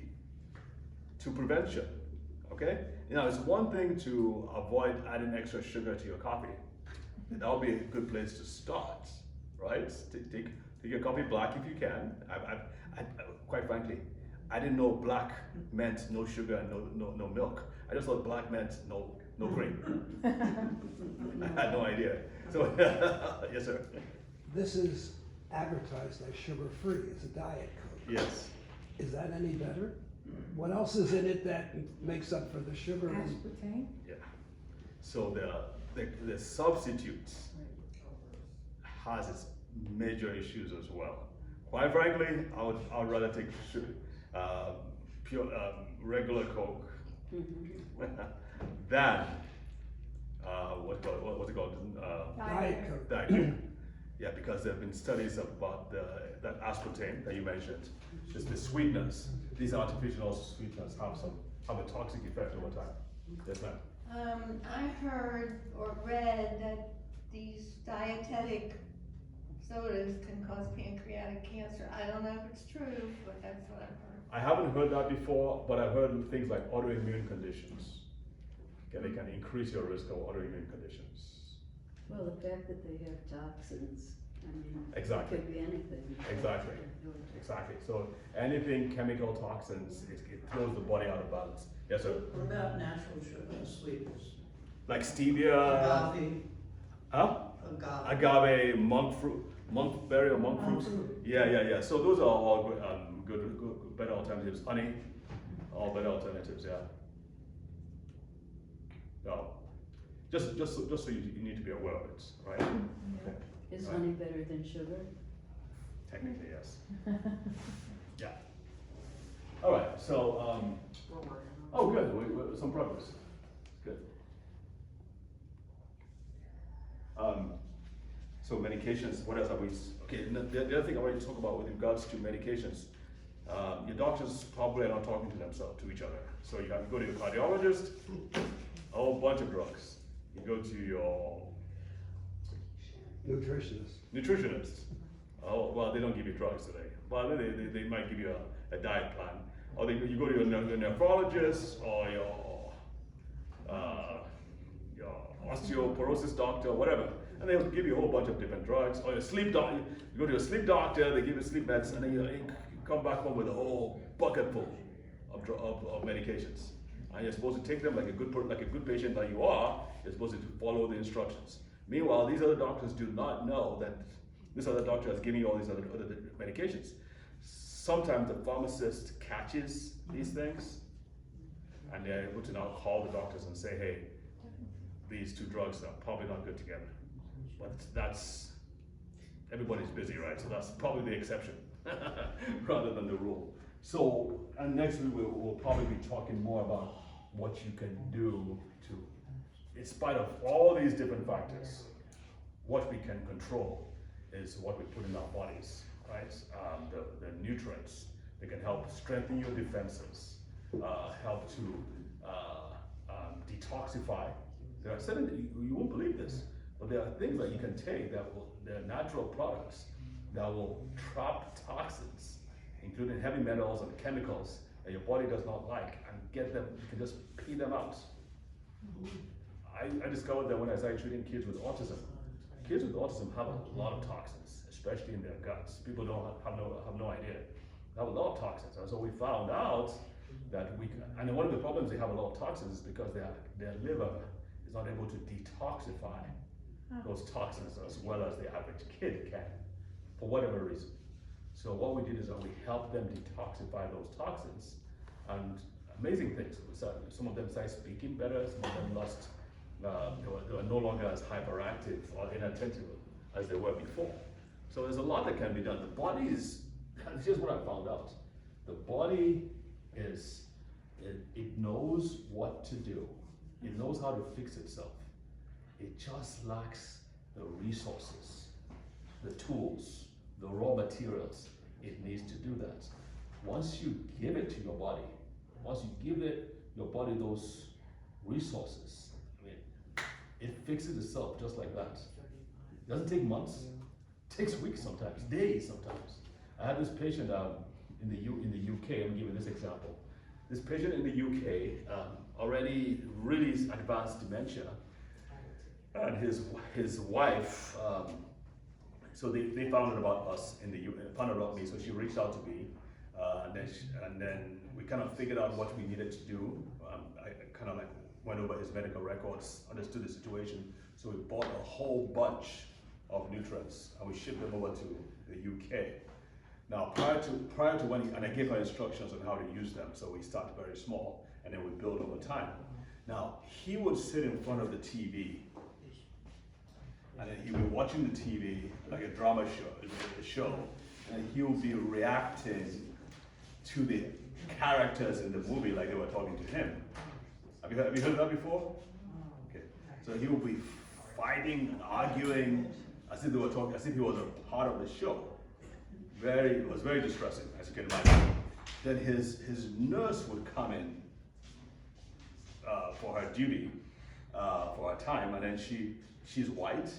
to prevention, okay? It's one thing to avoid adding extra sugar to your coffee. That would be a good place to start, right? Take your coffee black if you can. I quite frankly, I didn't know black meant no sugar and no milk. I just thought black meant no cream. I had no idea. So, yes, sir. This is advertised as sugar-free, as a diet Coke. Yes. Is that any better? What else is in it that makes up for the sugar? Aspartame? Yeah. So the substitute has its major issues as well. Quite frankly, I would rather take pure regular Coke than what's it called? Diet Coke. Diet Coke. Yeah, because there have been studies about that aspartame that you mentioned, just the sweeteners. These artificial sweeteners have a toxic effect over time. Yes, ma'am. I heard or read that these dietetic sodas can cause pancreatic cancer. I don't know if it's true, but that's what I've heard. I haven't heard that before, but I've heard things like autoimmune conditions. Okay, they can increase your risk of autoimmune conditions. Well, the fact that they have toxins, I mean, Exactly. it could be anything. Exactly. Exactly. So anything chemical toxins, it throws the body out of balance. Yes, sir. What about natural sugar sweeteners? Like stevia. Agave. Huh? Agave, monk berry or monk fruit. Yeah. So those are all good, better alternatives. Honey, all better alternatives. Yeah. No. Just so you need to be aware of it, right? Okay. Is Right. honey better than sugar? Technically, yes. Yeah. All right. So. We're working on Oh, good. We some progress. Good. So medications. What else are we? Okay. The other thing I want to talk about with regards to medications, your doctors probably are not talking to themselves, to each other. So you have to go to your cardiologist, a whole bunch of drugs. You go to your nutritionist. Oh, well, they don't give you drugs today. Well, they might give you a diet plan. Or you go to your nephrologist or your osteoporosis doctor, whatever. And they'll give you a whole bunch of different drugs. Or your sleep doctor, you go to your sleep doctor, they give you sleep meds, and then you come back home with a whole bucket full of medications. And you're supposed to take them like a good patient that you are. You're supposed to follow the instructions. Meanwhile, these other doctors do not know that this other doctor is giving you all these other medications. Sometimes the pharmacist catches these things, and they're able to now call the doctors and say, hey, these two drugs are probably not good together. But that's, everybody's busy, right? So that's probably the exception rather than the rule. So, and next week we'll probably be talking more about what you can do to, in spite of all these different factors, what we can control is what we put in our bodies, right? The nutrients that can help strengthen your defenses, help to detoxify. There are certain, you won't believe this, but there are things that you can take that will, they're natural products that will trap toxins, including heavy metals and chemicals that your body does not like, and get them, you can just pee them out. I discovered that when I started treating kids with autism. Kids with autism have a lot of toxins, especially in their guts. People have no idea. They have a lot of toxins, and so we found out that and one of the problems they have a lot of toxins is because their liver is not able to detoxify those toxins as well as the average kid can, for whatever reason. So what we did is that we helped them detoxify those toxins, and amazing things. Some of them started speaking better, some of them lost, they were no longer as hyperactive or inattentive as they were before. So there's a lot that can be done. The body is, here's what I found out. The body is, it knows what to do. It knows how to fix itself. It just lacks the resources, the tools, the raw materials it needs to do that. Once you give it to your body, once you give your body those resources, I mean, it fixes itself just like that. It doesn't take months, it takes weeks sometimes, days sometimes. I had this patient in the UK, I'm giving this example. This patient in the UK, already really advanced dementia, and his wife, so they found out about us found out about me, so she reached out to me, and then we kind of figured out what we needed to do. I kind of like went over his medical records, understood the situation, so we bought a whole bunch of nutrients and we shipped them over to the UK. Now, prior to when and I gave her instructions on how to use them, so we started very small and then we build over time. Now, he would sit in front of the TV, and then he would be watching the TV like a drama show, and he would be reacting to the characters in the movie like they were talking to him. Have you heard that before? Okay. So he would be fighting and arguing as if they were talking, as if he was a part of the show. It was very distressing, as you can imagine. Then his nurse would come in for her duty, for her time, and then she's white,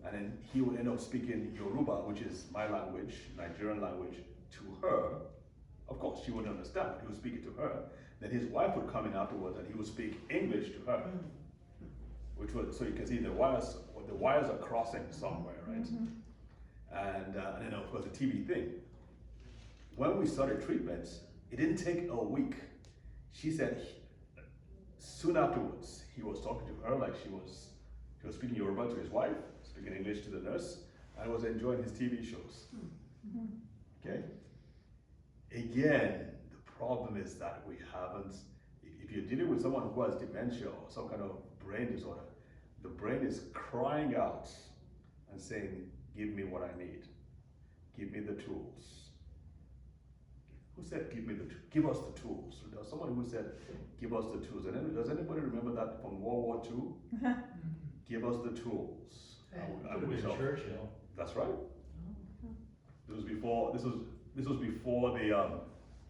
and then he would end up speaking Yoruba, which is my language, Nigerian language, to her. Of course, she wouldn't understand, but he would speak it to her. Then his wife would come in afterwards, and he would speak English to her, which was, so you can see the wires are crossing somewhere, right? And then of course the TV thing. When we started treatments, it didn't take a week. She said soon afterwards, he was talking to her like she was speaking Yoruba to his wife, speaking English to the nurse, and was enjoying his TV shows. Okay? Again, the problem is that we haven't, if you're dealing with someone who has dementia or some kind of brain disorder, the brain is crying out and saying, give me what I need. Give me the tools. Who said give us the tools? There was someone who said, give us the tools. And does anybody remember that from World War II? Give us the tools. I wish Churchill. That's right. This was before the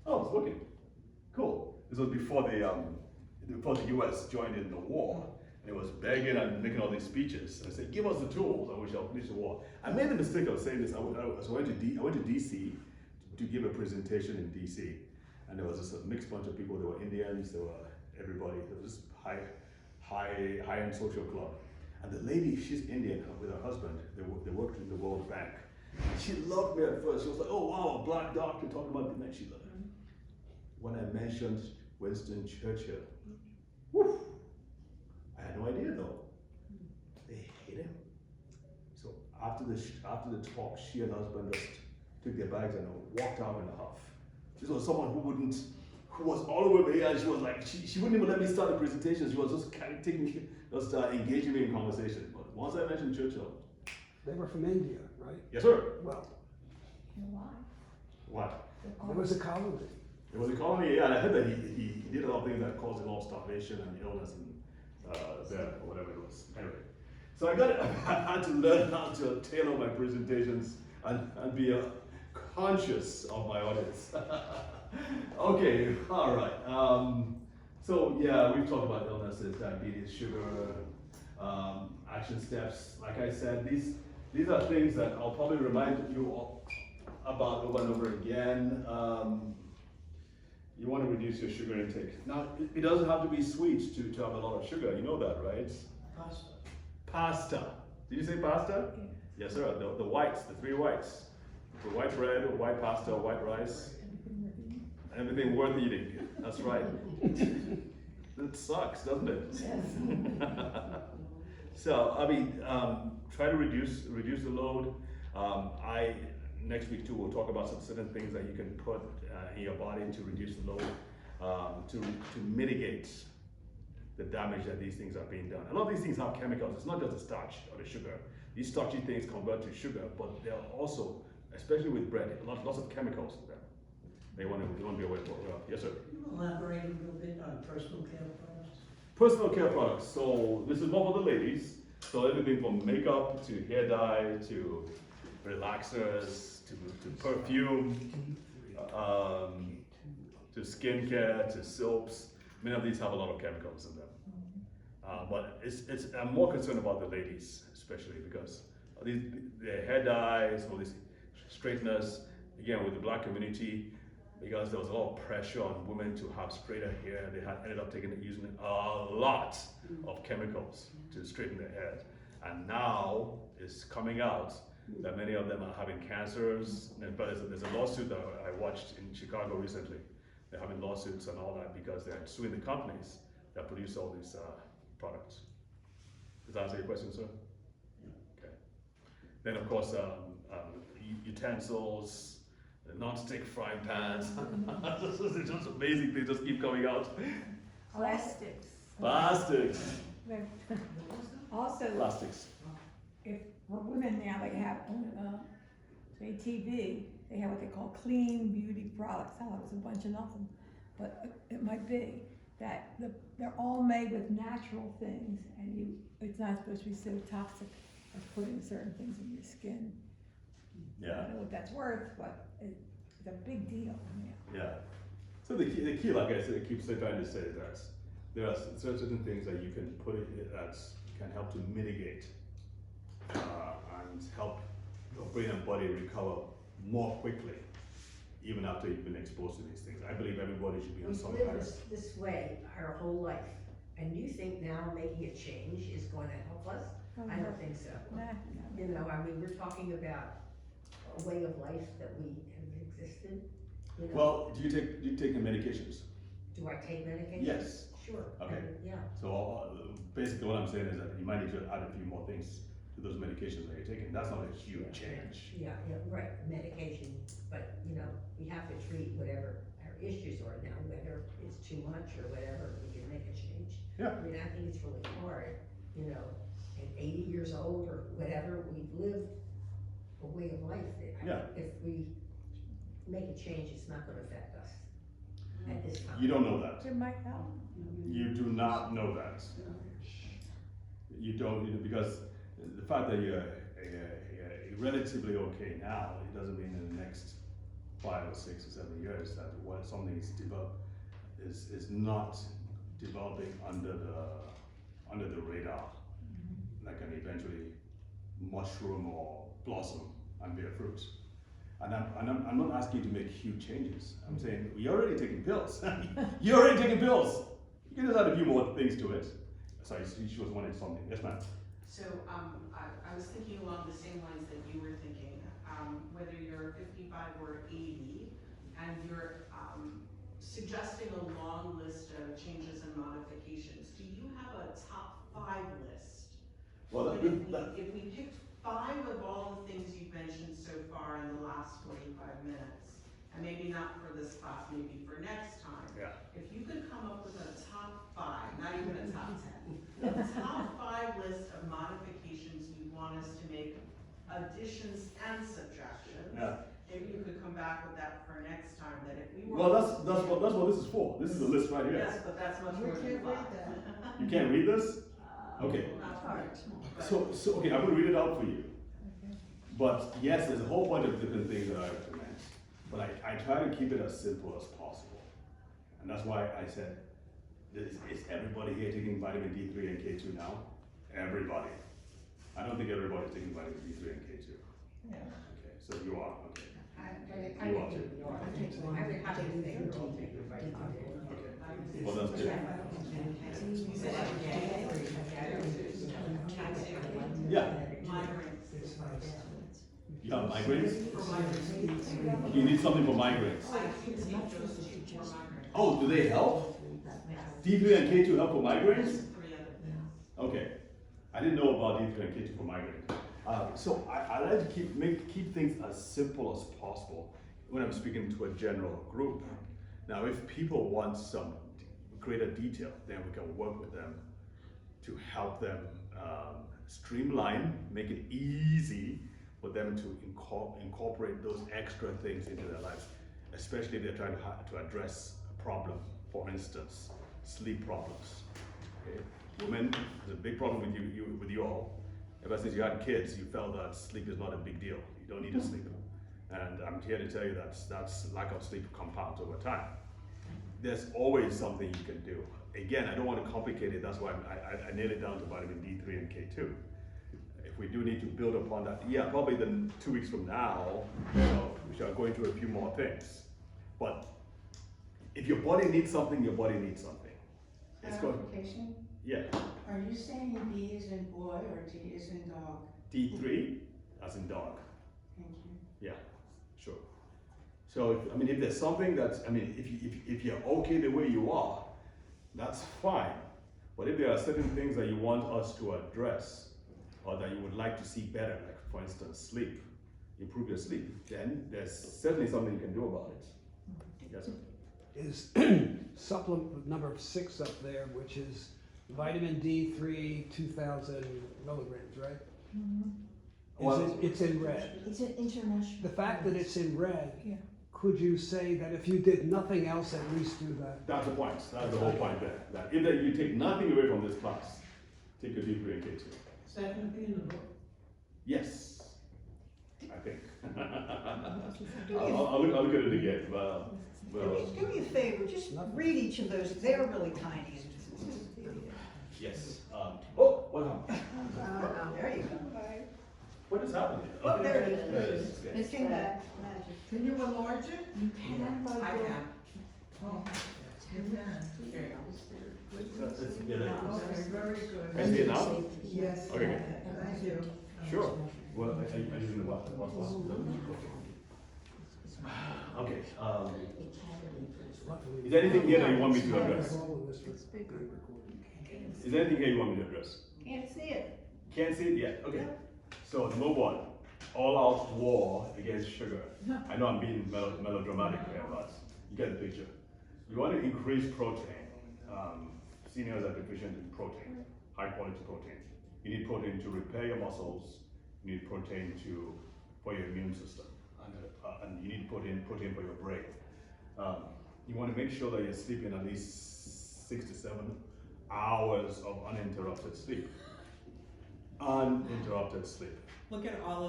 oh, it's working. Cool. This was before the US joined in the war. And it was begging and making all these speeches. And I said, give us the tools and we shall finish the war. I made the mistake of saying this. I went to DC to give a presentation in DC. And there was this mixed bunch of people. There were Indians, there were everybody. There was this high-end social club. And the lady, she's Indian with her husband. They worked in the World Bank. And she loved me at first. She was like, oh wow, a black doctor talking about dementia. When I mentioned Winston Churchill, whew, I had no idea though. They hate him. So after the talk, she and her husband just took their bags and walked out in a huff. This was someone who who was all over me, and she was like, she wouldn't even let me start the presentation. She was just kind of taking me, just engaging me in conversation. But once I mentioned Churchill, They were from India, right? yes sir. Well, You know why? What? it was a colony. It was a colony, yeah, and I heard that he did a lot of things that caused a lot of starvation and illness and death or whatever it was. Anyway, so I had to learn how to tailor my presentations and be conscious of my audience. Okay, all right. So yeah, we've talked about illnesses, diabetes, sugar, action steps. Like I said, these are things that I'll probably remind you all about over and over again. You want to reduce your sugar intake. Now, it doesn't have to be sweet to have a lot of sugar. You know that, right? Pasta. Pasta. Did you say pasta? Yeah. Yes, sir. The whites, the three whites. The white bread, white pasta, white rice. Everything worth eating. That's right. It sucks, doesn't it? So, I mean, try to reduce the load. Next week too, we'll talk about some certain things that you can put in your body to reduce the load, to mitigate the damage that these things are being done. A lot of these things have chemicals. It's not just the starch or the sugar. These starchy things convert to sugar, but they're also, especially with bread, lots of chemicals in them. They want to be aware of. Yes, sir. Can you elaborate a little bit on personal care products? Personal care products. So this is more for the ladies. So everything from makeup to hair dye to relaxers to perfume, to skincare to soaps. Many of these have a lot of chemicals in them. But I'm more concerned about the ladies, especially because the hair dyes, all these straighteners. Again, with the black community, because there was a lot of pressure on women to have straighter hair, they had ended up using a lot of chemicals to straighten their hair. And now it's coming out that many of them are having cancers. But there's a lawsuit that I watched in Chicago recently. They're having lawsuits and all that because they're suing the companies that produce all these products. Does that answer your question, sir? Okay. Then of course, utensils, the non-stick frying pans. It's just amazing, they just keep coming out. Plastics. Plastics. Also, Plastics. if for women now, they have on say TV, they have what they call clean beauty products. I thought it was a bunch of nothing, but it might be that they're all made with natural things, and it's not supposed to be so toxic as putting certain things in your skin. I Yeah. don't know what that's worth, but it's a big deal. Yeah. So the key, like I said, I keep trying to say that there are certain things that you can put it that can help to mitigate and help your brain and body recover more quickly, even after you've been exposed to these things. I believe everybody should be on some We've kind lived of. this way our whole life, and you think now making a change is going to help us? I don't think so. You know, I mean, we're talking about a way of life that we have existed, you know. Well, do you take the medications? Do I take medication? Yes. Sure. Okay. Yeah. So basically what I'm saying is that you might need to add a few more things to those medications that you're taking. That's not a huge change. Yeah, right, medication, but, you know, we have to treat whatever our issues are now, whether it's too much or whatever, we can make a change. Yeah. I mean, I think it's really hard, you know, at 80 years old or whatever, we've lived a way of life that I Yeah. think if we make a change, it's not gonna affect us at this time. You don't know that. It might help. You do not know that. You don't, because the fact that you're relatively okay now, it doesn't mean in the next 5 or 6 or 7 years that what something is developed is not developing under the radar, that can eventually mushroom or blossom and bear fruit. And I'm not asking you to make huge changes. I'm saying you're already taking pills. You're already taking pills. You can just add a few more things to it. Sorry, she was wanting something. Yes, ma'am. So, I was thinking along the same lines that you were thinking, whether you're 55 or 80, and you're suggesting a long list of changes and modifications, do you have a top 5 list? Well, If we picked 5 of all the things you've mentioned so far in the last 45 minutes, and maybe not for this class, maybe for next time. Yeah. If you could come up with a top 5, not even a top 10, a top 5 list of modifications you want us to make, additions and subtractions. Yeah. Maybe you could come back with that for next time, that if we were. Well, that's what this is for. This is the list right here. Yes, but that's much more than 5. You can't read this? Okay. Not hard. So okay, I'm gonna read it out for you. But yes, there's a whole bunch of different things that I recommend, but I try to keep it as simple as possible. And that's why I said, is everybody here taking vitamin D3 and K2 now? Everybody. I don't think everybody's taking vitamin D3 and K2. Yeah. Okay, so you are, okay. I You would are too. think we are. I would have to think we're all taking vitamin D. Okay. Well, that's good. Yeah. You have migraines? For migraines. You need something for migraines. I can take those 2 for migraines. Oh, do they help? D3 and K2 help for migraines? 3 other things. Okay, I didn't know about D3 and K2 for migraine. So I like to keep things as simple as possible when I'm speaking to a general group. Now, if people want some greater detail, then we can work with them to help them streamline, make it easy for them to incorporate those extra things into their lives, especially if they're trying to address a problem, for instance, sleep problems. Okay? Women, there's a big problem with you all. Ever since you had kids, you felt that sleep is not a big deal. You don't need to sleep. And I'm here to tell you that's lack of sleep compounds over time. There's always something you can do. Again, I don't want to complicate it. That's why I nailed it down to vitamin D3 and K2. If we do need to build upon that, yeah, probably then 2 weeks from now, we shall go into a few more things. But if your body needs something, your body needs something. It's going. Clarification? Yeah. Are you saying B is in boy or D is in dog? D3, as in dog. Thank you. Yeah, sure. So, if there's something that's, if you're okay the way you are, that's fine. But if there are certain things that you want us to address, or that you would like to see better, like for instance, sleep, improve your sleep, then there's certainly something you can do about it. Yes, sir. Is supplement number 6 up there, which is vitamin D3, 2,000 milligrams, right? Well, It's in red. It's an international. The fact that it's in red, Yeah. could you say that if you did nothing else, at least do that? That's the point. That's the whole point there. That if you take nothing away from this class, take your D3 and K2. Is that going to be in the book? Yes, I think. I'll look at it again. Well, Do me a favor, just read each of those, they're really tiny. yes. Oh, what happened? There you go. What is happening? Oh, there it is. There it is. Okay. It came back. Can you enlarge it? You can, but I don't. can. Yeah, there it Okay, is. very good. Can you see it now? Yes. Okay, good. Thank you. Sure. Well, are you using the what? Okay. Is there anything here that you want me to address? Is there anything here you want me to address? Can't see it. Can't see it yet? Okay. So, number 1, all-out war against sugar. I know I'm being melodramatic here, but you get the picture. You want to increase protein. Seniors are deficient in protein, high-quality protein. You need protein to repair your muscles. You need protein for your immune system, and you need protein for your brain. You want to make sure that you're sleeping at least 6 to 7 hours of uninterrupted sleep. Uninterrupted sleep. Look at all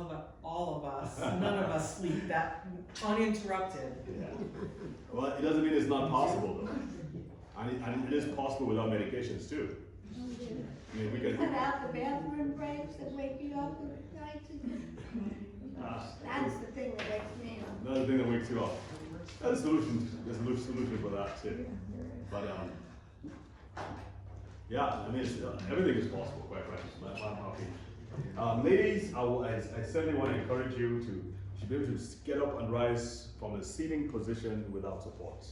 of us, none of us sleep that uninterrupted. Yeah. Well, it doesn't mean it's not possible though. And it is possible without medications too. I mean, we can. Cut out the bathroom breaks that wake you up at night. That's the thing that wakes me up. That's the thing that wakes you up. There's a solution. There's a solution for that too. But yeah, everything is possible, quite frankly. I'm happy. Ladies, I certainly want to encourage you to be able to get up and rise from a seating position without support.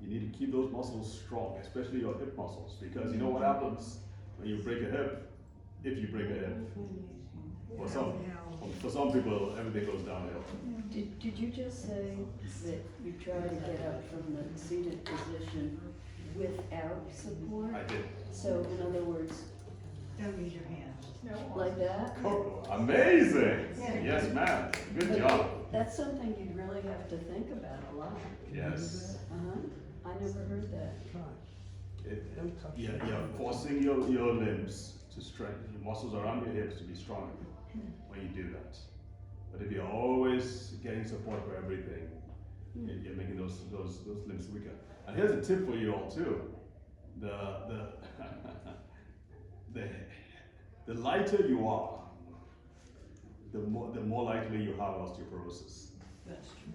You need to keep those muscles strong, especially your hip muscles, because you know what happens when you break a hip, if you break a hip, For some people, everything goes downhill. Did you just say that you try to get up from the seated position without support? I did. So in other words, Don't use your hands. like that? Oh, amazing! Yes, ma'am. Good job. That's something you'd really have to think about a lot. Yes. Uh-huh, I never heard that. Try. Don't touch You're it. forcing your limbs to strengthen, your muscles around your hips to be stronger when you do that. But if you're always getting support for everything, you're making those limbs weaker. And here's a tip for you all too. The the lighter you are, the more likely you have osteoporosis. That's true.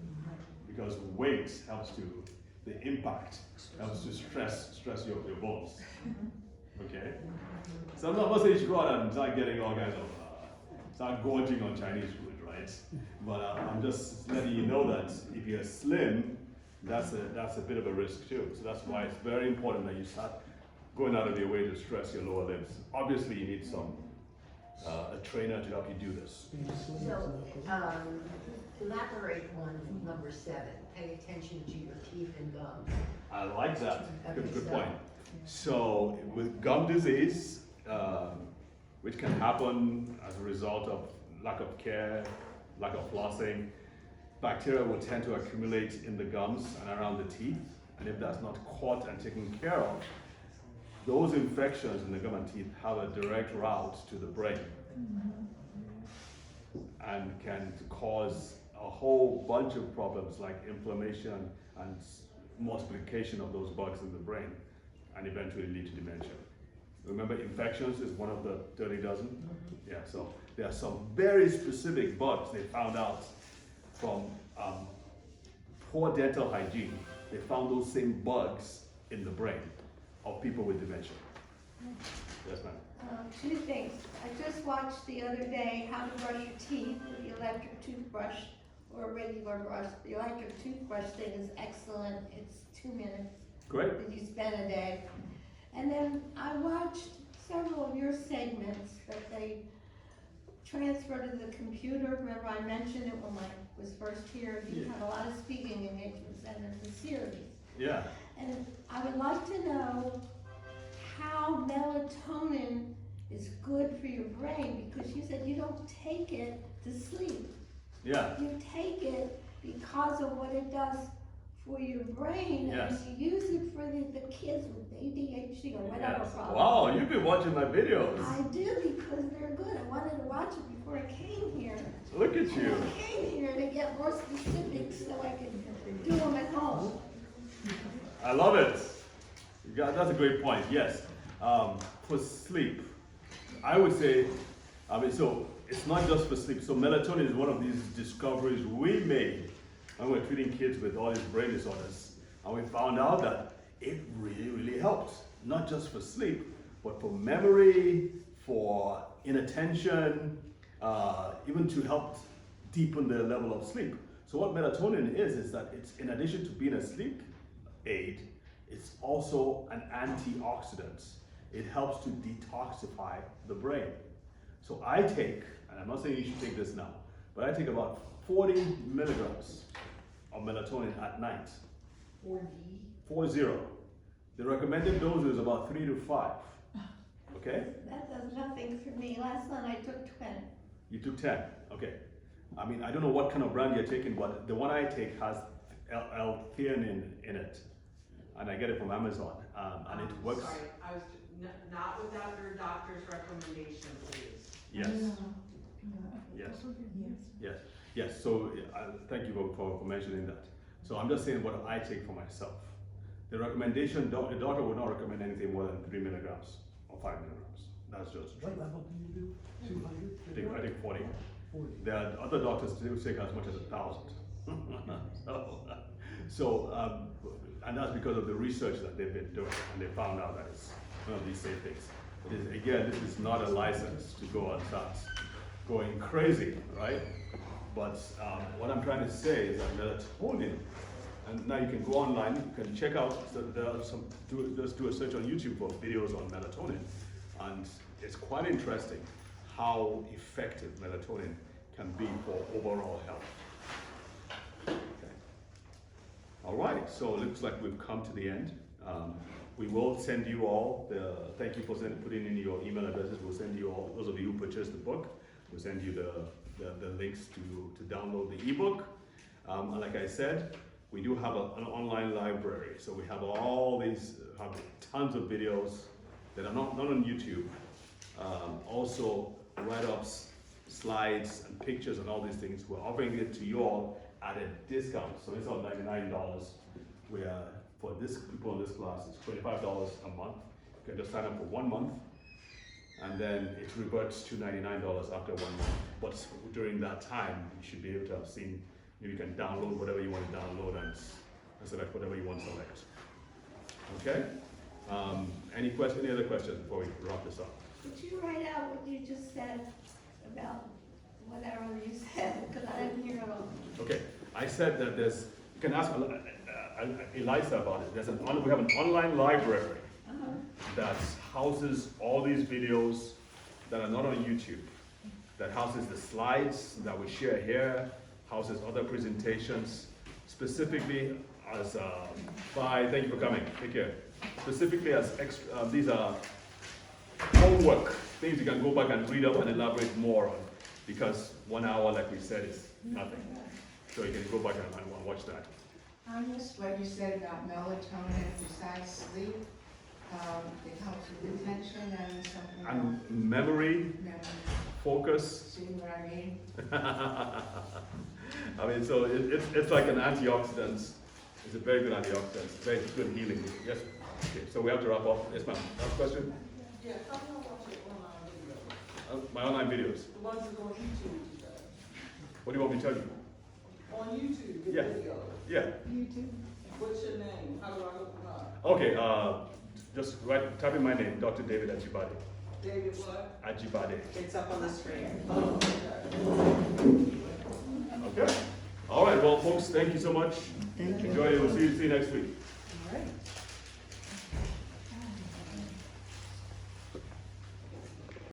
Because weight helps to, the impact helps to stress your bones. Okay? So I'm not saying you should go out and start getting all kinds of, start gorging on Chinese food, right? But I'm just letting you know that if you're slim, that's a bit of a risk too. So that's why it's very important that you start going out of your way to stress your lower limbs. Obviously you need a trainer to help you do this. So, elaborate on number 7, pay attention to your teeth and gums. I like that. Okay, Good so- point. So with gum disease, which can happen as a result of lack of care, lack of flossing, bacteria will tend to accumulate in the gums and around the teeth. And if that's not caught and taken care of, those infections in the gum and teeth have a direct route to the brain and can cause a whole bunch of problems like inflammation and multiplication of those bugs in the brain and eventually lead to dementia. Remember, infections is one of the dirty dozen? Yeah, so there are some very specific bugs they found out from poor dental hygiene. They found those same bugs in the brain of people with dementia. Yes, ma'am. 2 things. I just watched the other day how to brush your teeth with the electric toothbrush or a regular brush. The electric toothbrush thing is excellent. It's 2 minutes Great. that you spend a day. And then I watched several of your segments that they transfer to the computer. Remember I mentioned it when I was first here. You have a lot of speaking engagements and it's a series. Yeah. And I would like to know how melatonin is good for your brain, because you said you don't take it to sleep. Yeah. You take it because of what it does for your brain, Yes. and you use it for the kids with ADHD or whatever Yes. problem. Wow, you've been watching my videos. I do, because they're good. I wanted to watch it before I came here. Look at And you. I came here to get more specifics so I could do them at home. I love it. Yeah, that's a great point. Yes. For sleep, I would say, so it's not just for sleep. So melatonin is one of these discoveries we made when we were treating kids with all these brain disorders. And we found out that it really, really helped. Not just for sleep, but for memory, for inattention, even to help deepen the level of sleep. So what melatonin is that it's, in addition to being a sleep aid, it's also an antioxidant. It helps to detoxify the brain. So I take, and I'm not saying you should take this now, but I take about 40 milligrams of melatonin at night. 40. The recommended dose is about 3 to 5. Okay? That does nothing for me. Last night I took 20. You took 10. Okay. I mean, I don't know what kind of brand you're taking, but the one I take has L-theanine in it. And I get it from Amazon. And it works. Sorry, I was, not without your doctor's recommendation, please. Yes. Yes. Yes. Yes. So thank you for mentioning that. So I'm just saying what I take for myself. The recommendation, the doctor would not recommend anything more than 3 milligrams or 5 milligrams. That's just true. What level do you do? 200? I think 40. 40. There are other doctors who take as much as 1,000. And that's because of the research that they've been doing, and they found out that it's one of these safe things. Again, this is not a license to go and start going crazy, right? But what I'm trying to say is that melatonin, and now you can go online, you can check out, just do a search on YouTube for videos on melatonin, and it's quite interesting how effective melatonin can be for overall health. Okay. All right, so it looks like we've come to the end. We will send you all thank you for putting in your email addresses. We'll send you all, those of you who purchased the book, we'll send you the links to download the ebook. And like I said, we do have an online library. So we have all these, have tons of videos that are not on YouTube. Also write-ups, slides, and pictures and all these things. We're offering it to you all at a discount. So it's not $99. We are, for this people in this class, it's $25 a month. You can just sign up for 1 month, and then it reverts to $99 after 1 month. But during that time, you should be able to have seen, you can download whatever you want to download and select whatever you want to select. Okay? Any other questions before we wrap this up? Did you write out what you just said about whatever you said? Because I didn't hear it all. Okay, I said that you can ask Eliza about it. We have an online library that houses all these videos that are not on YouTube, that houses the slides that we share here, houses other presentations, specifically as thank you for coming, take care. Specifically as extra, these are homework, things you can go back and read up and elaborate more on, because 1 hour, like we said, is nothing. So you can go back and watch that. I missed what you said about melatonin besides sleep. It helps with attention and something else. And memory, focus. See what I mean? I mean, so it's like an antioxidant. It's a very good antioxidant. It's very good healing. Yes. Okay, so we have to wrap up. Yes, ma'am. Last question? Yeah, how can I watch your online videos? My online videos. The ones that go on YouTube, you guys. What do you want me to tell you? On YouTube, the Yeah. videos. Yeah. What's your name? How do I look them up? Okay, just type in my name, Dr. David Ajibade. David what? Ajibade. It's up on the screen. Okay. All right, well, folks, thank you so much. Thank you. Enjoy it. We'll see you next week. All right.